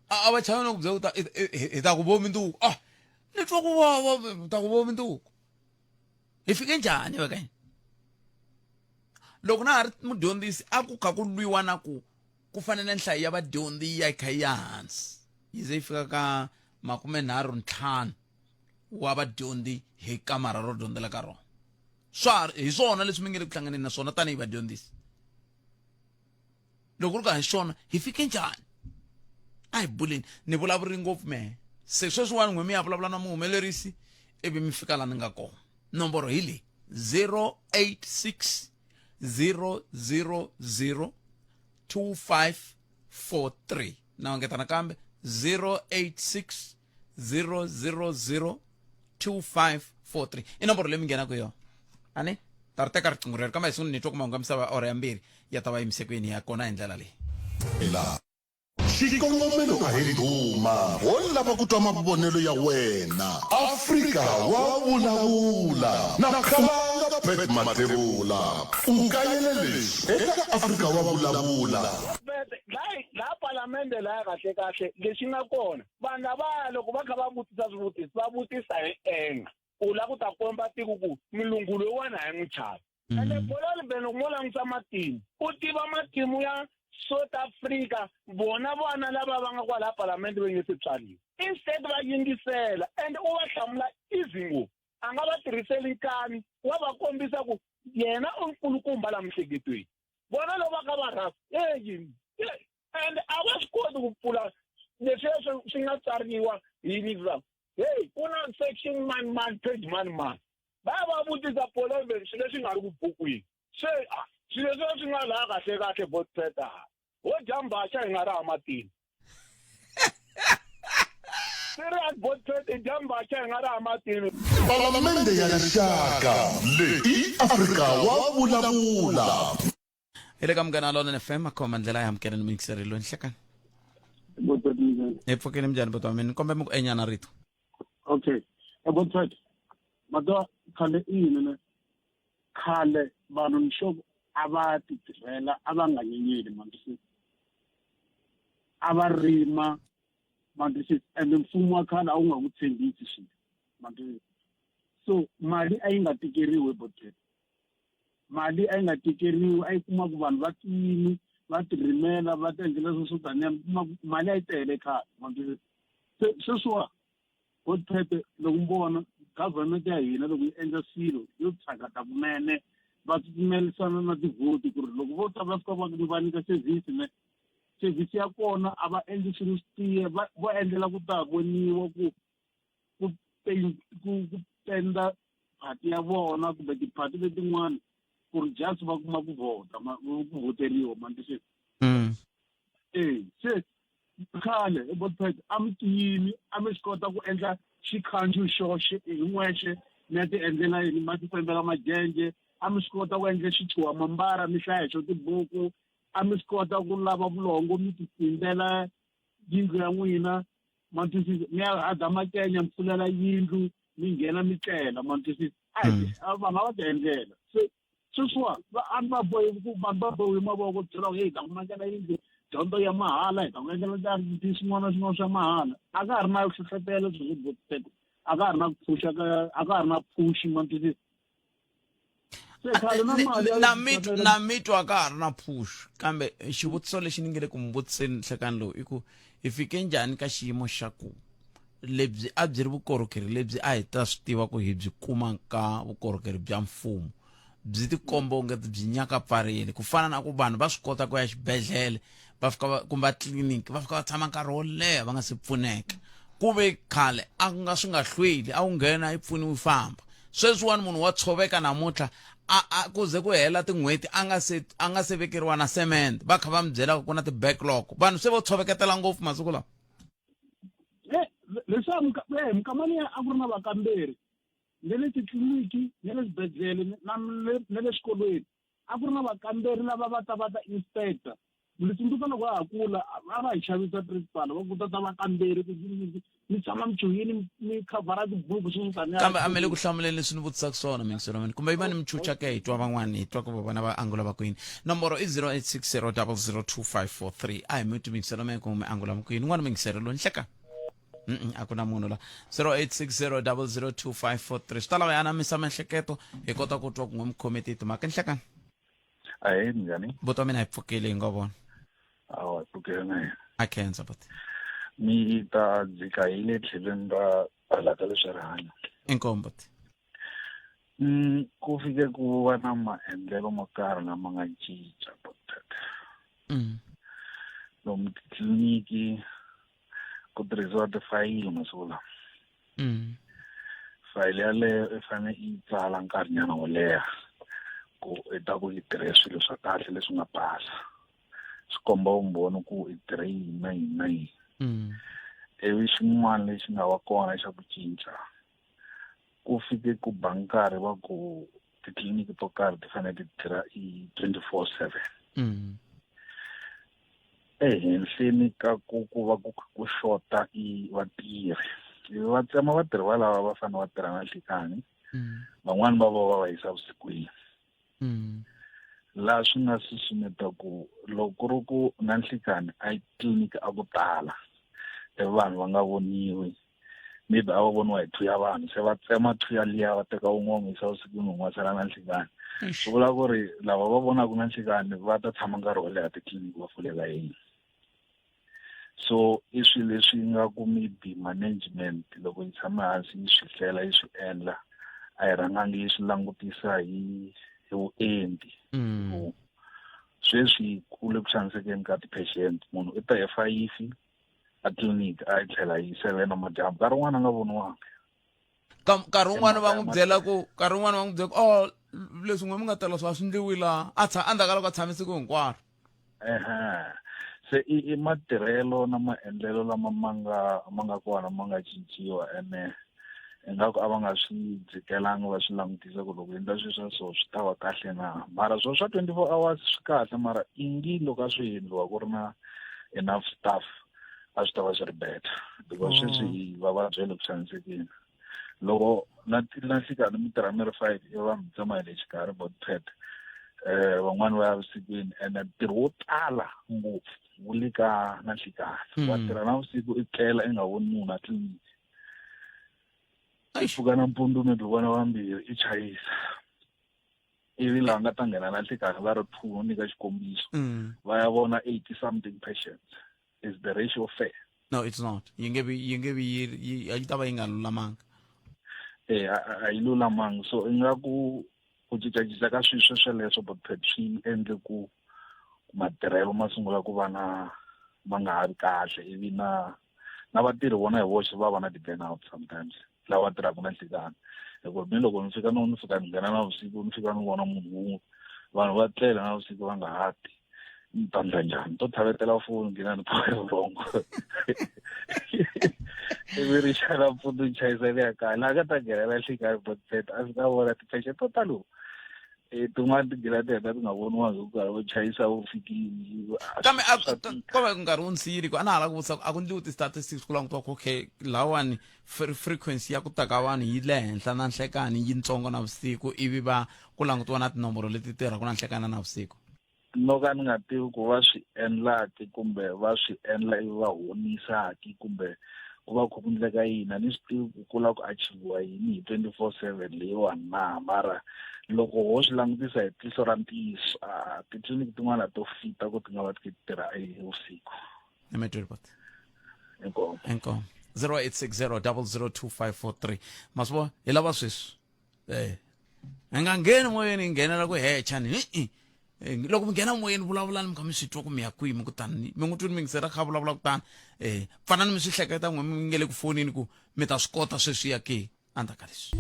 abachayana ku bya ta ku bomi ntuku ni twa ku vava ta ku bomi ntuku hi fike njhani veka loko na ha ri mudyondzisi a ku kha ku lwiwa na ku fanele nhlayo ya vadyondzi yi ya kha ya hansi yi ze yi fika ka 35 wa vadyondzi hi kamara ro dyondzela ka rona hi swona leswi mi nge le ku hlanganeni na swona tanihi vadyondzisi loko ri ka hi swona hi fike njhani a hi buleni ni vulavuri ngopfu mehe se sweswiwani n'we mi ya vulavula na muhumelerisi ivi mi fika laha ni nga kona nomboro hi leyi 086 000 2543 na ngeta nakambe 086 000 2543 i nomboro leyi mi nghenaka yona ani ta ri teka riqingho rero kambe hi sungula ni twa ku mahungu ya misava ora yambirhi ya ta va yimisekweni ya kona hi ndlela leyi xikongomelo a hi duma wo lava ku twa mavonelo ya wena Afrika wa vulavula na Khalanga Pet Matebula u kayele eka Afrika wa vulavula la palamende la kahle kahle lexi nga kona vanhu lava loko va kha va vutisa swivutiso va vutisa hi enga u la ku ta komba tiko ku milungu loyiwana hi n'wi chava ende bololi bene loko mo langutisa matimu u tiva matimu ya South Africa vona vana lava va nga kwala palamende va nge se tswariwa instead va yingisela and u va hlamula izingo a nga va tirhiseli nkani wa va kombisa ku yena u nkulukumba la mihleketweni vona loko va ka va rasa and a va swi koti ku pfula leswi swi nga tsariwa hi nizam ku na section man page man va va vutisa polombe swi leswi nga ri ku bukwini se swilo leswi swi nga laha kahle kahle botpeta wo jambaxa hi nga ri amatini serious botpeta jambaxa hi nga ri amatini palamende ya rixaka leyi Afrika wa vulavula ile ka mgana lona FM akhoma ndlela ya mkene mixerelo nhlekani epfukeni mjani botwa mina kombe mu enyana rito okay botpeta mado khale ne khale vanhu nisho ava titirhela ava nga nyenyeli mandisi ava rima mandisi and mfumo wa khale a wu nga ku tshembisi swilo mandisi so mali a yi nga tikeriwi bote mali a yi nga tikeriwi a yi kuma ku vanhu va tini va tirimela va tiendlela swo taniya mali a yi tele khale mandisi sweswiwa bote loko mi vona government ya hina loko yi endla swilo yo tsakata kunene va tsumelisana na tivhoti ku ri loko vo ta va fika va nyika service ya kona a va endli swilo swi tiye vo endlela ku ta voniwa ku penda phati ya vona kumbe tiphati letin'wana ku ri just va kuma ku vota ku voteriwa mandisi se khale ebotpet a mi tiyini a mi swi kota ku endla xikhandziyo xoxe hi n'wexe mi ya ti endlela yini ma ti fembela majenje a mi swi kota ku endla xichuwa mambara mi hlaya xo tibuku a mi swi kota ku lava vulongo mi ti tindlela yindlu ya n'wina matwisisi mi ya hada makenya mi pfulela yindlu mi nghena mi tlela matwisisi va nga va ti endlela se sweswiwa va bohi ku vanhu va bohi mavoko byela hi ta ku makela yindlu dyondzo ya mahala hi ta ku endlela swin'wana na swin'wana swa mahala a ka ha ri na ku hlohlotelo a ka ha ri na ku phusha a ka ha ri na phushi matwisisi na mitwa ka ha ri na push kambe xivutiso lexi ni nge le ku mi vutiseni nhlekani lowu i ku hi fike njhani ka xiyimo xa ku lebyi a byi ri vukorhokeri lebyi a hi ta swi tiva ku hi byi kuma ka vukorhokeri bya mfumo byi tikomba ongeti byi nyakapfarile ku fana na ku vanhu va swi kota ku ya xibedhlele va fika kumbe tliliniki va fika va tshama nkarhi wo leha va nga se pfuneka ku ve khale a nga swi nga hlweli a wu nghena i pfuniwi famba sweswiwani munhu wa tshoveka namuntlha a ku ze ku hela tin'hweti a nga se vekeriwa na cement va kha va mi byela ku na ti-backlog vanhu se vo tshoveketela ngopfu masiku lawa leswaku mikamani a ku ri na vakamberi ne le titliliniki ne le swibedhlele na le swikolweni a ku ri na vakamberi lava va ta inspector leswi loko a kula a va hi xavisa principal va kuta ta vakamberi ku mi tshama michuhini mi khavhara tibuku swi n'wi kambe a mele ku hlamuleni leswi ni vutisaka swona mingiselomeni kumbe iva ni michucha ke hi twa van'wani hi twa ku vona va angula va kwini nomboro i 0860002543 a hi muti mingiselomeni kumbe angula va kwini n'wana mingiselo lo nhleka a ku na munhu la 0860002543 swi ta lava yana misa mihleketo hi kota ku twa ku n'we mukhometi timhaka nhlekani ahee njhani buto mina hi pfukile hi nga vona awa pfukile na yena a khensa but mi ta dzika hi le tlhelweni ra balata leswi rihanyo inkombo ku fike ku va na maendlelo mo karhi lama nga cinca lomu titliliniki ku tirhisiwa tifayili masiku lawa fayili yaleyo i fanele yi tsala nkarhinyana wo leha ku i ta ku yi tirhe swilo swa kahle leswi nga pasa swi komba vumbhoni ku i tirhe yini na yini na yini ivi xin'wana lexi nga va kona xa ku cinca ku fike ku ba nkarhi va ku titliliniki to karhi ti fanele ti tirha i 24/7 ehenhleni ka ku va ku xota i vatirhi va tsema vatirhi valava va fanele va tirha na nhlekani van'wani va va yisa vusikwini laha swi nga susumeta ku loko ku ri ku na nhlekani a yi tliliniki a ku tala vanhu va nga voniwi maybe a va voniwa hi two ya vanhu se va tsema two ya liya va teka wun'we yisa vusikwini wun'we sala na nhlekani swi vula ku ri lava va vonaka na nhlekani va ta tshama nkarhi wo leha titliliniki va fulela yini so i swilo leswi nga ku maybe management loko yi tshama hansi yi swi hlela yi swi endla a yi rhangangi yi swi langutisa hi vuenti sweswi ku le ku xanisekeni ka ti-patient munhu i ta hi 5 a tliliniki a yi tlhela hi 7 madyambu nkarhi wun'wana a nga voniwanga nkarhi wun'wana va n'wi byela ku leswi n'we mi nga tela swa swi ndliwila a ndzhaku ka loko a tshame siku hinkwaro se i matirhelo na maendlelo lama ma nga kona ma nga cinciwa ene ingaku a va nga swi dzikelangi va swi langutisa ku loko endla swilo swa so swi ta va kahle na mara swo swa 24 hours swi kahle mara ingi loko a swi endliwa ku ri na enough staff a swi ta va swi ri better because sweswi vavabyi le ku xanisekeni loko na nhlekani mi tirha mi ri 5 i va mi tsema hi le xikarhi but van'wani va ya vusikwini ene ntirho wo tala ngopfu wu le ka na nhlekani wa tirha na vusiku i tlela i nga voni munhu a tliliniki i pfuka nampundzu mi vona vambirhi i chayisa ivi laha nga ta nghena na nhlekani va ri 2 nyika xikombiso va ya vona 80 something patients is the ratio fair? No, it's not. You ta va yi nga lulamanga. A yi lulamanga. So ingaku ku cincacinca ka swilo sweleswo but swi endle ku matirhelo ma sungula ku va ma nga ha vi kahle ivi na vatirhi vona hi voxe va va na ti-burnout sometimes lava tirhaka na nhlekani hikuva mi loko ni fika ni nghena na vusiku ni fika ni vona munhu wun'we vanhu va tlela na vusiku va nga hati ni ta ndla njhani to tlhavetela foni nghena ni paka vurhongo ivi ri xana mpfuno ni chayisa le ya kaya laha ka ta nghenelela nhlekani but a swi ta vona ti-patient to talo tin'wana ti nghena ti heta ti nga voniwangi ku karhi vo chayisa vo fikini kambe ko va ku nkarhi wu nsiyiri a na hala ku vutisa a ku ndliwi ti-statistics ku langutiwa ku okay lawani frequency ya ku ta ka vanhu yi le henhla na nhlekani yitsongo na vusiku ivi va ku langutiwa na tinomboro leti tirhaka na nhlekani na vusiku no ka ni nga tivi ku va swi endlaki kumbe va swi endla ivi va honisaki kumbe ku va ku endleka yini a ni swi tivi ku lava ku achiviwa yini hi 24/7 leyiwani na mara loko ho swi langutisa hi tihlo ra ntiyiso titliliniki tin'wana to fita ku ti nga va ti tirha vusiku enkom 0860002543 masivo hi lava sweswi hi nga ngheni moyeni hi nghenela ku hecha ni loko mi nghena moyeni vulavulani mi kha mi swi twa ku mi ya kwihi mi kutani mi n'wi twi ni mi ngisera kha vulavula kutani fanani mi swi hleketa n'we mi nge le ku fonini ku mi ta swi kota sweswiya ke andzaka leswi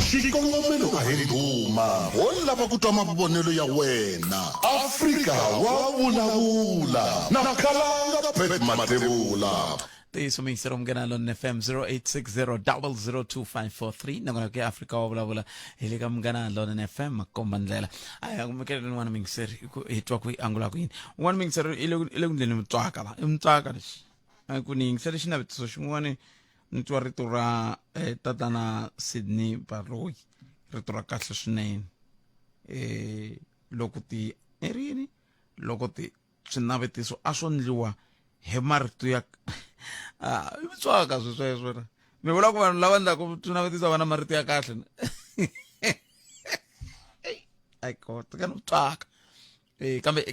xikongomelo a hi ndhuma wo lava ku twa mavonelo ya wena Afrika wa vulavula na Khalanga Pep Matebula tiso miyiselo mngena lona FM 0860002543 nakona ke Africa wa vulavula hi le ka mngena lona FM makomba ndlela aya kumekele n'wana mingiseri hitwa ku angula ku yini n'wana mingiseri ile ku ndleni mtswaka la imtswaka lexi a ku ningiseri xinavetiso xin'wana nitwa rito ra tatana Sydney Barloyi rito ra kahle swinene loko ti erini loko ti swinavetiso a swo ndliwa he marito ya imtswaka sweswo mi vula ku vanhu lava ndlaku swinavetiso vana marito ya kahle ai kota kana mtswaka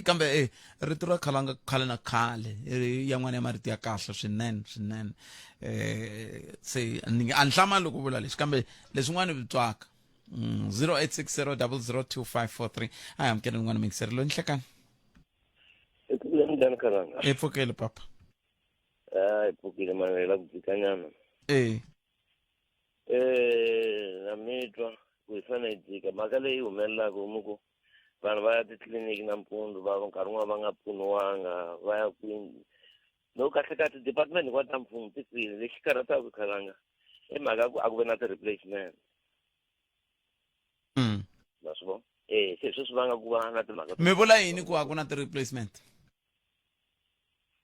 kambe rito ra khalanga khale na khale ya n'wana ya marito ya kahle swinene se anhlama loko vula lexi kambe leswin'wana mtswaka 0860002543 aya amkela n'wana mingiseri lo nhlekani Ndani karanga. Epfukele papa. Epfukele manela kudzikanyana. Namitwa kuifana idzika mhaka leyi humelelaka muku vanhu va ya titliliniki nampundzu va nkarhi wun'wana va nga pfuniwanga va ya kwini no kahle department hinkwato ta mfumo ti kwini lexi karhataka khalanga i mhaka ku a ku ve na ti-replacement ma swi vona se sweswi va nga ku va na timhaka mi vula yini ku a ku na ti-replacement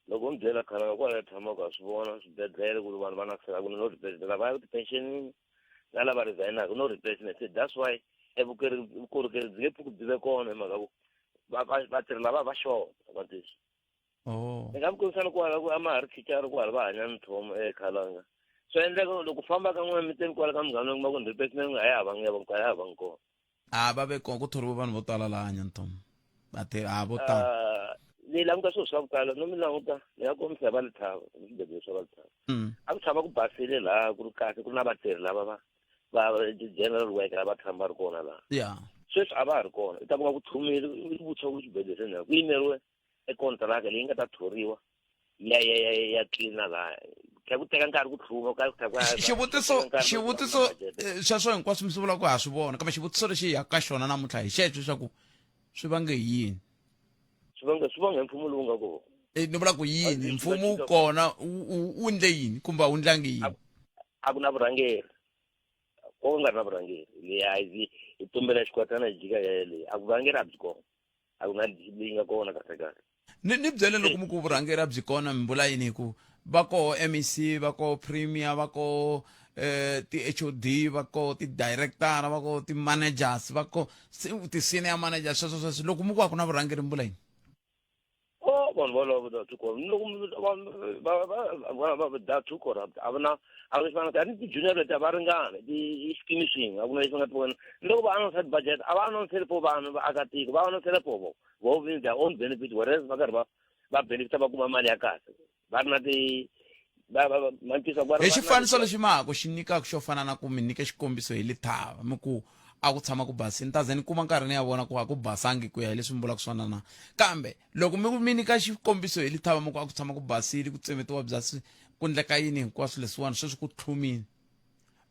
loko mi byela khalanga kwala tshamaka swi vona swibedhlele ku vanhu va nakisela ku no replacement lava ya ti-pensionini na lava resignaka no replacement so that's why vukorhokeri byi nge pfuki byi ve kona hi mhaka ku vatirhi lava va xota vantiso ni nga mi kombisana kwala ku a ma ha ri thicara kwala va hanya ni thomo khalanga so endleka loko famba ka n'wana miteni kwala ka muganga kuma ku ni replacement nga ya havangi kona va ve kona ku thoriwe vanhu vo tala laha hanya ni thomo vo tala ni languta swilo swa ku tala no mi languta ni nga kombisa va lethava swibedhlele swa va lethava a ku tshama ku basile laha ku ri kahle ku ri na vatirhi lava va general worker lava tshama va ri kona laha sweswi a va ha ri kona u ta kuma ku thumile vutshwa ku xibedhlele senaa ku yimeriwe ekontraka leyi nga ta thoriwa ya tlilina laha kha ku teka nkarhi ku tlhuma xivutiso sweswo hinkwaswo mi swi vula ku ha swi vona kambe xivutiso lexi hi yaka xona namuntlha hi xexo xa ku swi vange hi yini swi vanga hi mfumo lowu nga kona ni vula ku yini mfumo wu kona wu ndle yini kumbe wu ndlangi yini a ku na vurhangeri ko nga ri na vurhangeri leyi hi tumbela xikwatana hi jika yaleyi a ku vurhangeri a byi kona a ku na leyi nga kona kahle ni byele loko mi ku vurhangeri a byi kona mi vula yini hi ku va koho MEC va koho premier va koho ti-HOD va koho ti-director va koho ti-managers va koho ti-senior managers sweswo loko mi ku a ku na vurhangeri mi vula yini vanhu valavo da too corrupt loko da too corrupt a ni ti-junior leti a va ringani ti-scheme swin'we a ku na leswi nga tivona loko va announce budget a va announce po vanhu vaakatiko va announce po vo win their own benefit whereas va karhi va benefita va kuma mali ya kahle va ri na hi xifaniso lexi mahako xi nyikaka xo fana na ku mi nyike xikombiso hi lethava mi ku a ku tshama ku basini ta ze ni kuma nkarhi ni ya vona ku a ku basangi ku ya hi leswi mi vulaka swona na kambe loko mi nyika xikombiso hi lethava mi ku a ku tshama ku basile ku tsemetiwa byasi ku ndleka yini hinkwaswo leswiwani sweswi ku tlhumini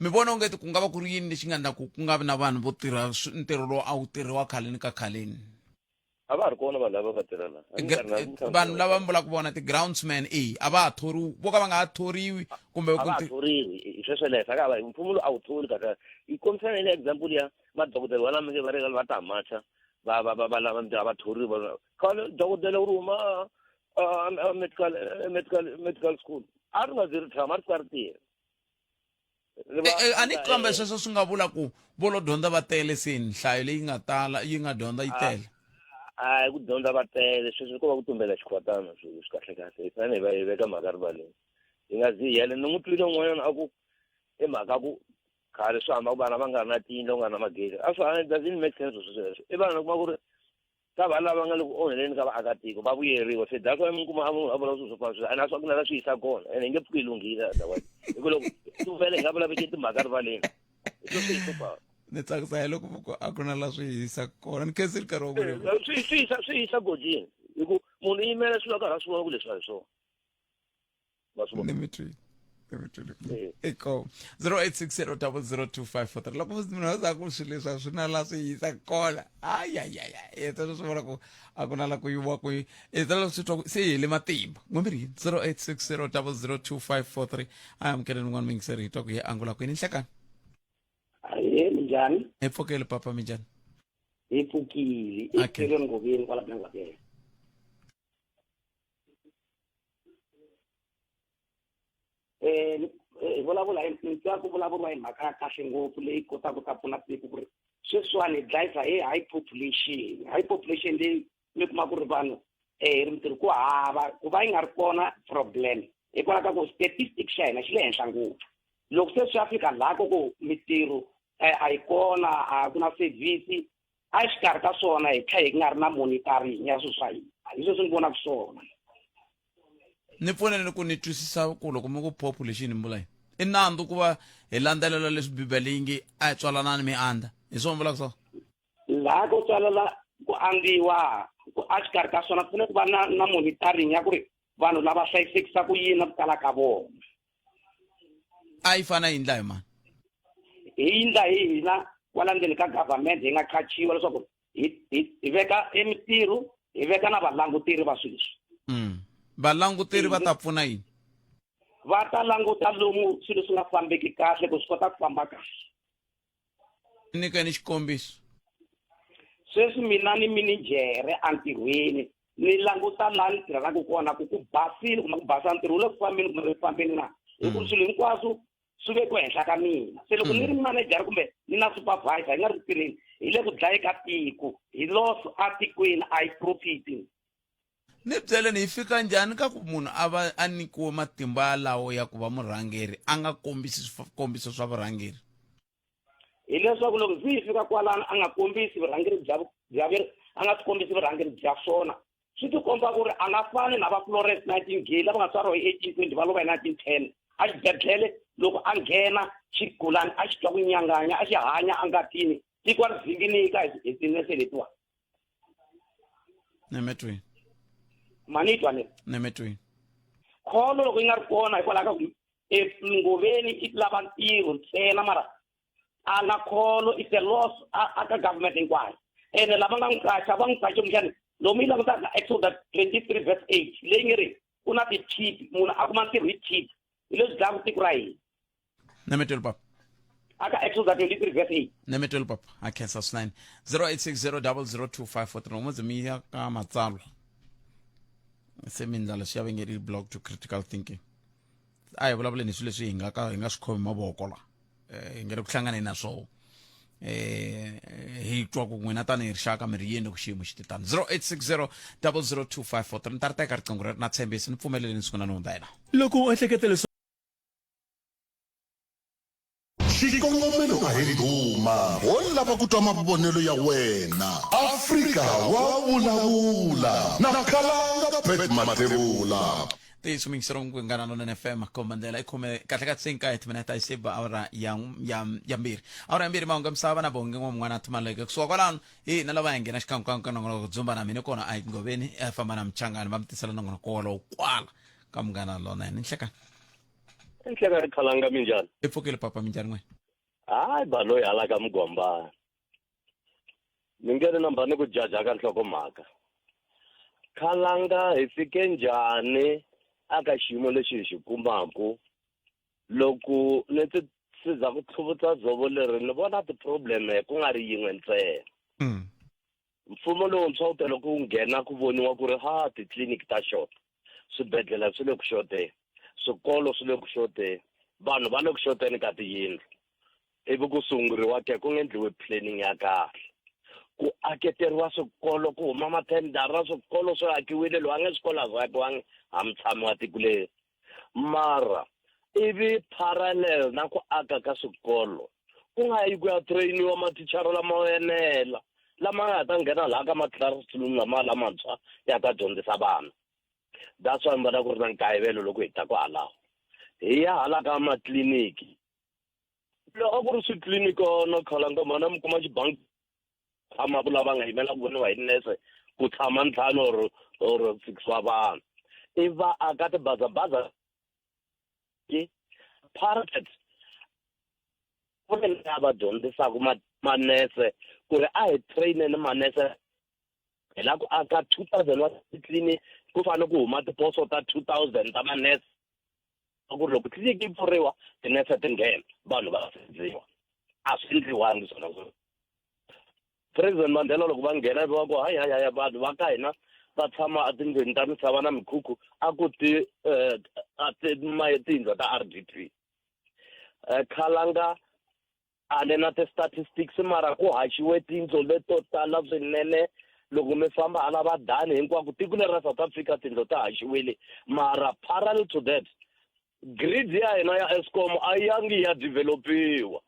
mi vona ungeti ku nga va ku ri yini lexi nga endla ku nga vi na vanhu vo tirha ntirho lowu a wu tirhiwa khaleni ka khaleni a va ha ri kona vanhu lava va tirhela vanhu lava mi vulaka vona ti-groundsman a va ha thoriwi vo ka va nga ha thoriwi kumbe a va ha thoriwi sweswo leswo ka va mfumo lowu a wu thori kahle yi kombisana ile example ya madokodela wana mi va ri va ta macha va lava mintirho va thoriwa khale dokodela u ri huma medical school a ri nga zi ri tshama a ri karhi tirha a ni kambe sweswo swi nga vula ku vo lo dyondza va tele seni nhlayo leyi nga tala yi nga dyondza yi tele a ku dyondza va tele sweswi ko va ku tumbela xikhwatana swilo swi kahlekahle hi fanele hi veka mhaka rivaleni hi nga zi yele ni n'wi twile n'wanana a ku i mhaka ku khale swi hamba ku vana va nga ri na tiyindlu ku nga ri na magezi a swi doesn't make sense sweswo i vanhu kuma ku ri ka va lava nga le ku onheleni ka vaakatiko va vuyeriwa se that's why mi kuma a vula swilo swo fana sweswo and a swa ku na swi yisa kona ene hi nge pfuki hi lunghile otherwise hi ku loko tuvele hi nga vulaveki timhaka rivaleni i swo swi hisopaa ni tsakisa hi loko a ku na la swi hisa kona ni khensi ri karhi wa vula swi hisa gojini hi ku munhu i yimela swilo a karhi a swi vona ku leswi a hi swona ni mi twile eko 0860002543 loko munhu aza ku swilo leswi swi na la swi yisa kona ayayaya swi vona ku a ku na la ku yiwa ku la swi twa se hi le matimba ngombiri 0860002543 amkeleni n'wana mingiseri hi twa ku hi angula ku ni nhlekani aye njani epfokele papa minjani epfukile ekeleni ngobeni kwala Blantyre vulavula ntwa ku vulavuriwa hi mhaka ya kahle ngopfu leyi kotaka ku ta pfuna tiko ku ri sweswiwani hi driver hi high population leyi mi kuma ku ri vanhu mintirho ku hava ku va yi nga ri kona problem hikwalaho ka ku statistics xa hina xi le henhla ngopfu loko se swi ya fika lako ku mintirho a yi kona a ku na service a xikarhi ka swona hi tlhe hi nga ri na monitoring ya swilo swa hina hi sweswi ni vonaka swona ni pfuneni ku ni twisisa ku loko mi ku population mbula i nandzu ku va hi landzelela leswi bibele yi nge a hi tswalanani mi andza hi swona vulaka so laha ku tswalela ku andziwa ku a xikarhi ka swona ku va na monitoring ya ku ri vanhu lava hlayisekisa ku yini ku tala ka vona a yi fana hi ndla hi mani hi ndla hi hina kwala ndzeni ka government hi nga qachiwa leswaku hi veka emitirho hi veka na valanguteri va swilo leswi valanguteri va ta pfuna yini va ta languta lomu swilo swi nga fambeki kahle ku swi kota ku famba kahle nyikeni xikombiso sweswi mina ni minijere entirhweni ni languta laha ni tirhelaka kona ku basile kumbe ku basa ntirho wu le ku fambeni kumbe ku fambeni na hi ku swilo hinkwaswo swi vekiwa henhla ka mina se loko ni ri manager kumbe ni na supervisor hi nga ri ku tirheni hi le ku dlaye ka tiko hi loss a tikweni a hi profiting ni byeleni hi fika njhani ka ku munhu a va a nyikiwe matimba lawo ya ku va murhangeri a nga kombisi swikombiso swa vurhangeri hileswaku loko zi hi fika kwalano a nga kombisi vurhangeri bya a nga swi kombisi vurhangeri bya swona swi tikomba ku ri a nga fani na va Florence Nightingale lava nga tswariwa hi 1820 va lova hi 1910 a xibedhlele loko a nghena xigulani a xi twa ku nyanganya a xi hanya a ngatini tiko ri zinginika hi tinese letiwa nemetweni manitwa ne nemetweni kholo loko yi nga ri kona hikwalaho ka ku ngoveni i lava ntirho ntsena mara a nga kholo it's a loss aka government hinkwayo ene lava nga n'wi qacha va n'wi qache kumbexani lomu yi langutaka Exodus 23 verse 8 leyi nge ri ku na ti-tip munhu a kuma ntirho hi tip hi leswi dlayaku tiko ra hina nemetweni papa aka Exodus 23 verse 8 nemetweni papa a khensa swinene 0860002543 umudzi mi ya ka matsalwa se mindlala swi ya vengeri block to critical thinking a hi vulavuleni hi swilo leswi hi nga swi khomi mavoko la hi nga ri ku hlanganeni na swona hi twa ku n'wina tanihi rixaka mi ri yini ku xiyimo xi titani 0860002543 ni ta ri teka riqingho ri na tshembisi ni pfumelele ni sungula ni hundza yena loko u ehleketa xikongomelo a hi duma wo lava ku twa mavonelo ya wena Afrika wa vulavula na Khalanga Pet Matebula tiso mingisero ngwengana no FM komandela ikome kahle ka tsenka mina ta iseba awara ya mbiri awara mbiri maunga msava na bonge ngomwana tumaleke kuswa kwalano na lava ngena xikankanka ngo dzumba na mina kona ai ngoveni famba na mchangani bamtisela ngo kolo kwala kamngana lona ni nhleka ri Khalanga minjani epfukile papa minjani n'we hayi balo yala ka mugomba ningene namba ni ku jaja ka nhloko mhaka Khalanga hi fike njhani aka xiyimo lexi hi xi kumaku loko ni ti siza ku tlhuvutsa dzovo leri ni vona ti-problem ku nga ri yin'we ntsena mfumo lowuntshwa wu tele ku nghena ku voniwa ku ri titliliniki ta xota swibedhlele swi le ku xoteni swikolo swi le ku xoteni vanhu va le ku xoteni ka tiyindlu ivi ku sunguriwa ke ku endliwe planning ya kahle ku aketeriwa swikolo ku huma mathendara swikolo swi akiwile loyi a nge swikolo a swi akiwangi ha mutshami wa tiko leri mara ivi parallel na ku aka ka swikolo ku nga yi ku ya trainiwa mathichara lama enela lama nga ta nghena laha ka ma-classroom lamantshwa ya ta dyondzisa vana that's why ni vona ku ri na nkayivelo loko hi ta ku halawo hi ya hala ka matliliniki loko ku ri switliliniki na Khalanga mana mi kuma xibangi tshama lava nga yimela ku voniwa hi nese ku tshama ntlhanu or 6 wa vanhu i va aka tibazabaza parted ku ri lava dyondzisaka manese ku ri a hi traineni manese hi la ku aka 2000 wa titliniki ku fanele ku huma tiposo ta 2000 ta manese ku ri loko tliliniki yi pfuriwa tinese ti nghena vanhu va sendziwa a swi endliwangi swona President Mandela loko va nghena va ku hayi vanhu va ka hina va tshama etindlwini ta misava na mikhukhu a ku tiyindlo ta RDP khalanga a le na ti-statistics mara ku haxiwe tiyindlo leto tala swinene loko mi famba hala va dani hinkwako tiko leri ra South Africa tindlo ta haxiwile mara parallel to that grid ya hina ya Eskom a yangi ya developiwa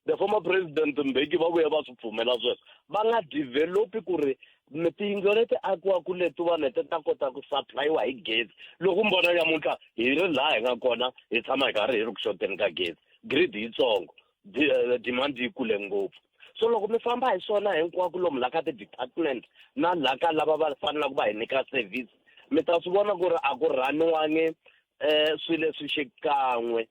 the former president Mbeki va vuya va swi pfumela sweswo va nga developi ku ri tiyindlo leti akiwaku letiwani ti ta kota ku supplyiwa hi gezi loko mbona namuntlha hi ri laha hi nga kona hi tshama hi karhi hi ri ku xoteni ka gezi grid yitsongo demand yi kule ngopfu so loko mi famba hi swona hinkwako lomu la ka ti-department na la ka lava va fanelaka va hi nyika service mi ta swi vona ku ri a ku rhaniwangi swilo leswi xikan'we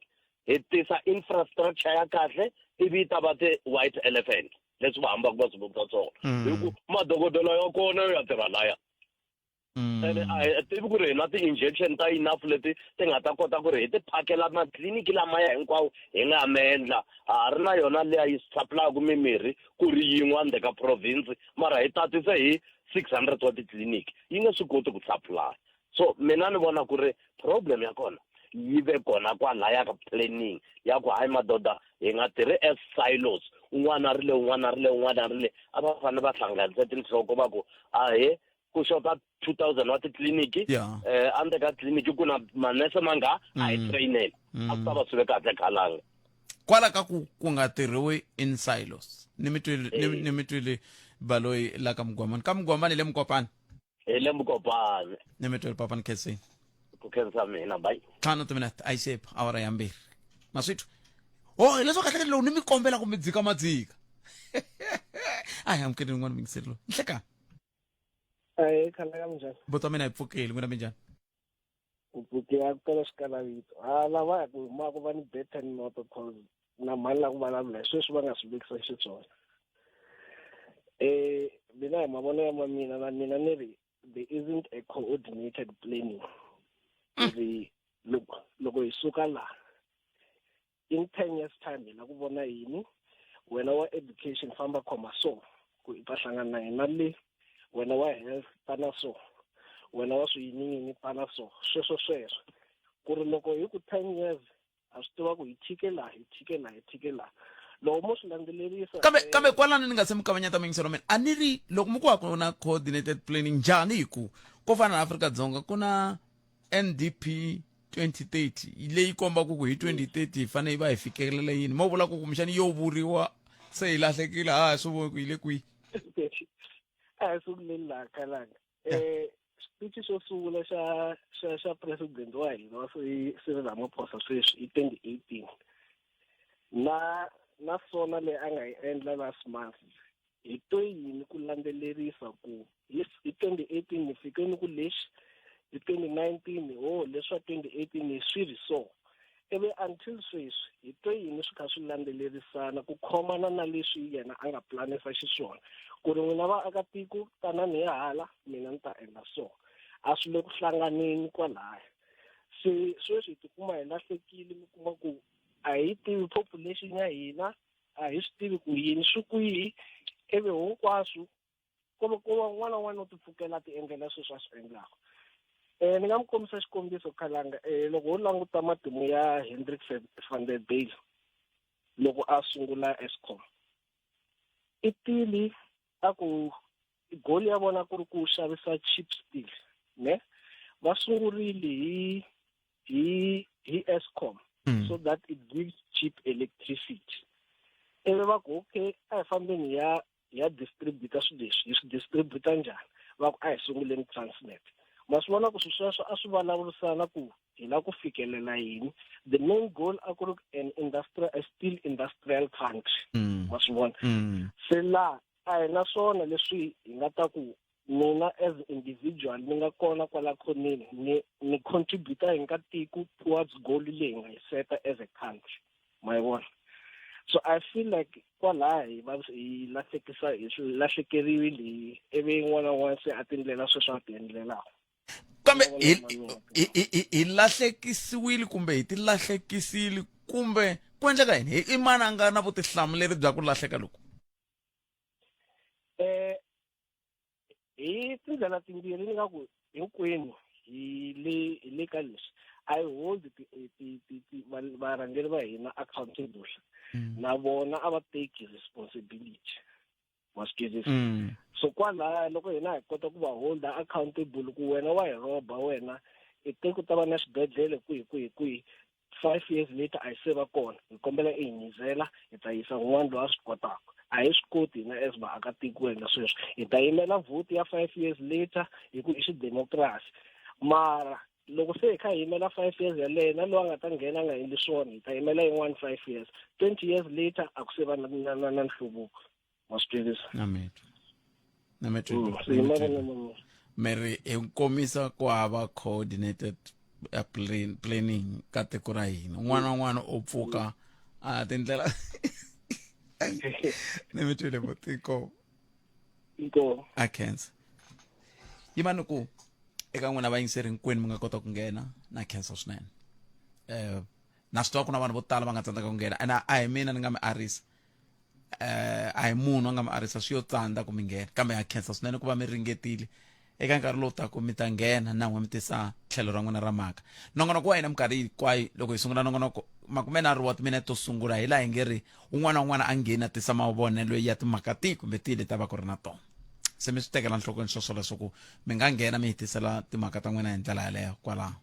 hi tisa infrastructure ya kahle ivi ta va ti-white elephant leswi va hambaka va swi vutisa swona hi ku madokodela ya kona ya tirha laya ene a hi tivi ku ri hi na ti-injection ta enough leti ti nga ta kota ku ri hi ti phakela matliliniki lamaya hinkwawo hi nga mendla ha ri na yona leya yi supplyaka mimirhi ku ri yin'wana le ka province mara hi tatise hi 600 wa titliliniki yi nge swi koti ku supply so mina ni vona ku ri problem ya kona yi ve kona kwalaya ka planning ya ku hayi madoda hi nga tirhi as silos un'wana a ri le un'wana a ri le un'wana a ri le a va fanele va hlanganisa tinhloko va ku ahe ku xota 2000 wa titliliniki ande ka tliliniki ku na manese manga a hi trainela a swi ta va swi ve kahle khalanga kwala ka ku nga tirhiwi in silos ni mitwile baloyi la ka mugwamani le mukopani hi le mukopani ni mitwile papani khensini ku khensa mina bye tlhanu timinete a yi sepa awara ya mbirhi maswithu hi leswo kahle lowu ni mi kombela ku mi dzika madzika a hi amukeli rin'wana mingiseri lowu nhlekani khalanga minjhani buto mina yi pfukeli n'wina minjhani ku pfukiwa ku tala swikalavito lava ya ku humaka va ni better not cause na mali la ku vulavula hi sweswi va nga swi vekisa xiswona mina hi mavonelo ya mina na mina ni ri there isn't a coordinated planning loko hi suka laha in 10 years time hi la ku vona yini wena wa education famba khoma so ku hi ta hlangana na hina le wena wa health pana so wena wa swiyiniyini pana so sweswo ku ri loko hi ku 10 years a swi tiva ku hi thike laha loko mo swi landzelerisa kambe kwalani ni nga se mi kavanyeta mingisero mina a ni ri loko mi ku va ku na coordinated planning njhani hi ku ko fana na Afrika-Dzonga ku na NDP 2030 leyi kombaka ku hi 2030 hi fanele hi va hi fikelela yini mo vula ku kumbexani yo vuriwa se hi lahlekile swi voni ku hi le kwihi a hi sunguleni laha khalanga speech xo sungula xa president wa hina wa Cyril Ramaphosa sweswi hi 2018 na swona leyi a nga yi endla last month hi to yini ku landzelerisa ku hi 2018 hi fikeni ku lexi hi 2019 leswa 2018 swi ri so ivi until sweswi hi to yini swi kha swi landzelerisana ku khomana na leswi yena a nga planisa xiswona ku ri n'wina vaakatiko tanani hi hala mina ni ta endla so a swi le ku hlanganeni kwalaya se sweswi hi tikuma hi lahlekile mi kuma ku a hi tivi population ya hina a hi swi tivi ku yini swi kwihi ivi hinkwaswo ku va n'wana n'wana u ti pfukela ti endlela sweswi a swi endlaka ni nga mi kombisa xikombiso khalanga loko ho languta matimu ya Hendrik van der Bijl loko a sungula Eskom i tili a ku goal ya vona ku ri ku xavisa cheap steel ne va sungurile hi Eskom so that it gives cheap electricity ivi va ku okay a hi fambeni ya distributor swilo leswi hi swi distributor njhani va ku a hi sunguleni Transnet ma swi vona ku sweswo a swi vulavurisana ku hi la ku fikelela yini the main goal a ku ri a steel industrial country ma swi vona se la a hi na swona leswi hi nga ta ku mina as individual ni nga kona kwala khoneni ni contribute hi nkatiko towards goal leyi nga yi seta as a country my one. So I feel like kwala hi lahlekeriwile ivi n'wana n'wana se a tindlela sweswo a ti endlelaka. Kambe hi lahlekisiwile kumbe hi ti lahlekisile kumbe ku endleka yini? I mani a nga na vutihlamuleri bya ku lahleka loku? Hi tindlela timbirhi ni nga ku hinkwenu hi le ka leswi I hold varhangeri va hina accountable na vona a va take responsibility maskezisi. So kwala loko hina hi kota ku va hold accountable ku wena wa hi roba wena i te ku ta va na xibedhlele kwihi 5 years later a yi se va kona hi kombela i hinyizela hi ta yisa un'wana loyi a swi kotaka. A hi swi koti hina as vaakatiko endla sweswo hi ta yimela vote ya 5 years later hi ku i xidemokirasi mara loko se hi kha hi yimela 5 years yaleyo na loyi a nga ta nghena a nga endli swona hi ta yimela yin'wana 5 years 20 years later a ku se va na nhluvuko maswitwelisa meri hi nkomisa ku hava coordinated planning ka tiko ra hina n'wana na n'wana u pfuka a tindlela ni mi twile mutiko a cancer yimani ku eka n'wina vayingiseri hinkwenu mi nga kota ku nghena na cancer swinene na swi tiva ku na vanhu vo tala va nga tsandzeka ku nghena and a hi mina ni nga mi arisa a hi munhu a nga mi arisa swi yo tsandza ku mi nghena kambe ya cancer swinene ku va mi ringetile eka nkarhi lowu taka mi ta nghena na n'we mi tisa tlhelo ra n'wina ra mhaka. Nongonoko wa hina minkarhi hinkwayo loko hi sungula nongonoko makume na ri wa timinete to sungula hi laha hi nge ri un'wana na un'wana a ngheni a tisa mavonelo ya timhaka tihi kumbe tihi leti a va ku ri na tona. Se mi swi tekela nhlokweni sweswo leswaku mi nga nghena mi hi tisela timhaka ta n'wina hi ndlela yaleyo kwalaho.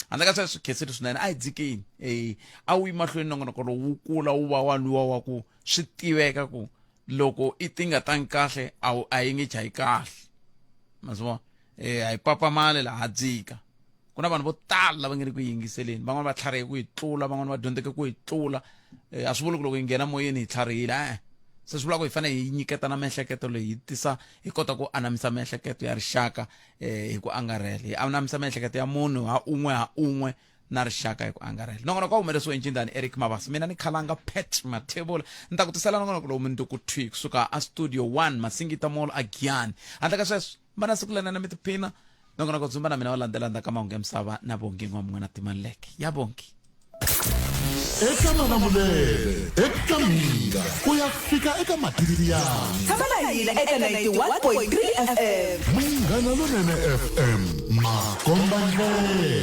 Handle ka sweswo khensile swinene a hi dzikeni a wu yi mahlweni nongonoko lowu wu kula wu va wa luwa wa ku swi tiveka ku loko i ti nga tangi kahle a yi nge chayi kahle mazwa a hi papamale laha dzika. Ku na vanhu vo tala lava nge ri ku yingiseleni van'wana va tlhariheke ku hi tlula van'wana va dyondzeke ku hi tlula a swi vuli ku loko hi nghena moyeni hi tlharihile se swi vula ku hi fanele hi nyiketa na miehleketo leyi hi tisa hi kota ku anamisa miehleketo ya rixaka hi ku angarhela hi anamisa miehleketo ya munhu ha un'we na rixaka hi ku angarhela. Nongonoko wa humelesiwe hi Ncindani Eric Mavasi mina ni khalanga Pat Mathebula ni ta ku tisela nongonoko lowu mi ni ku thwi kusuka a studio 1 Masingita Mall a Giyani. Handle ka sweswo mbana siku lena na mi tiphina nongonoko dzumba na mina wa landzela ndzaka mahungu ya misava na bongi n'wa mun'we na Timaleke ya bongi eka Malamulele eka Minga ku ya fika eka Matiriyani tshama hina eka 91.3 FM Munghana Lonene FM Makomba Ndlela.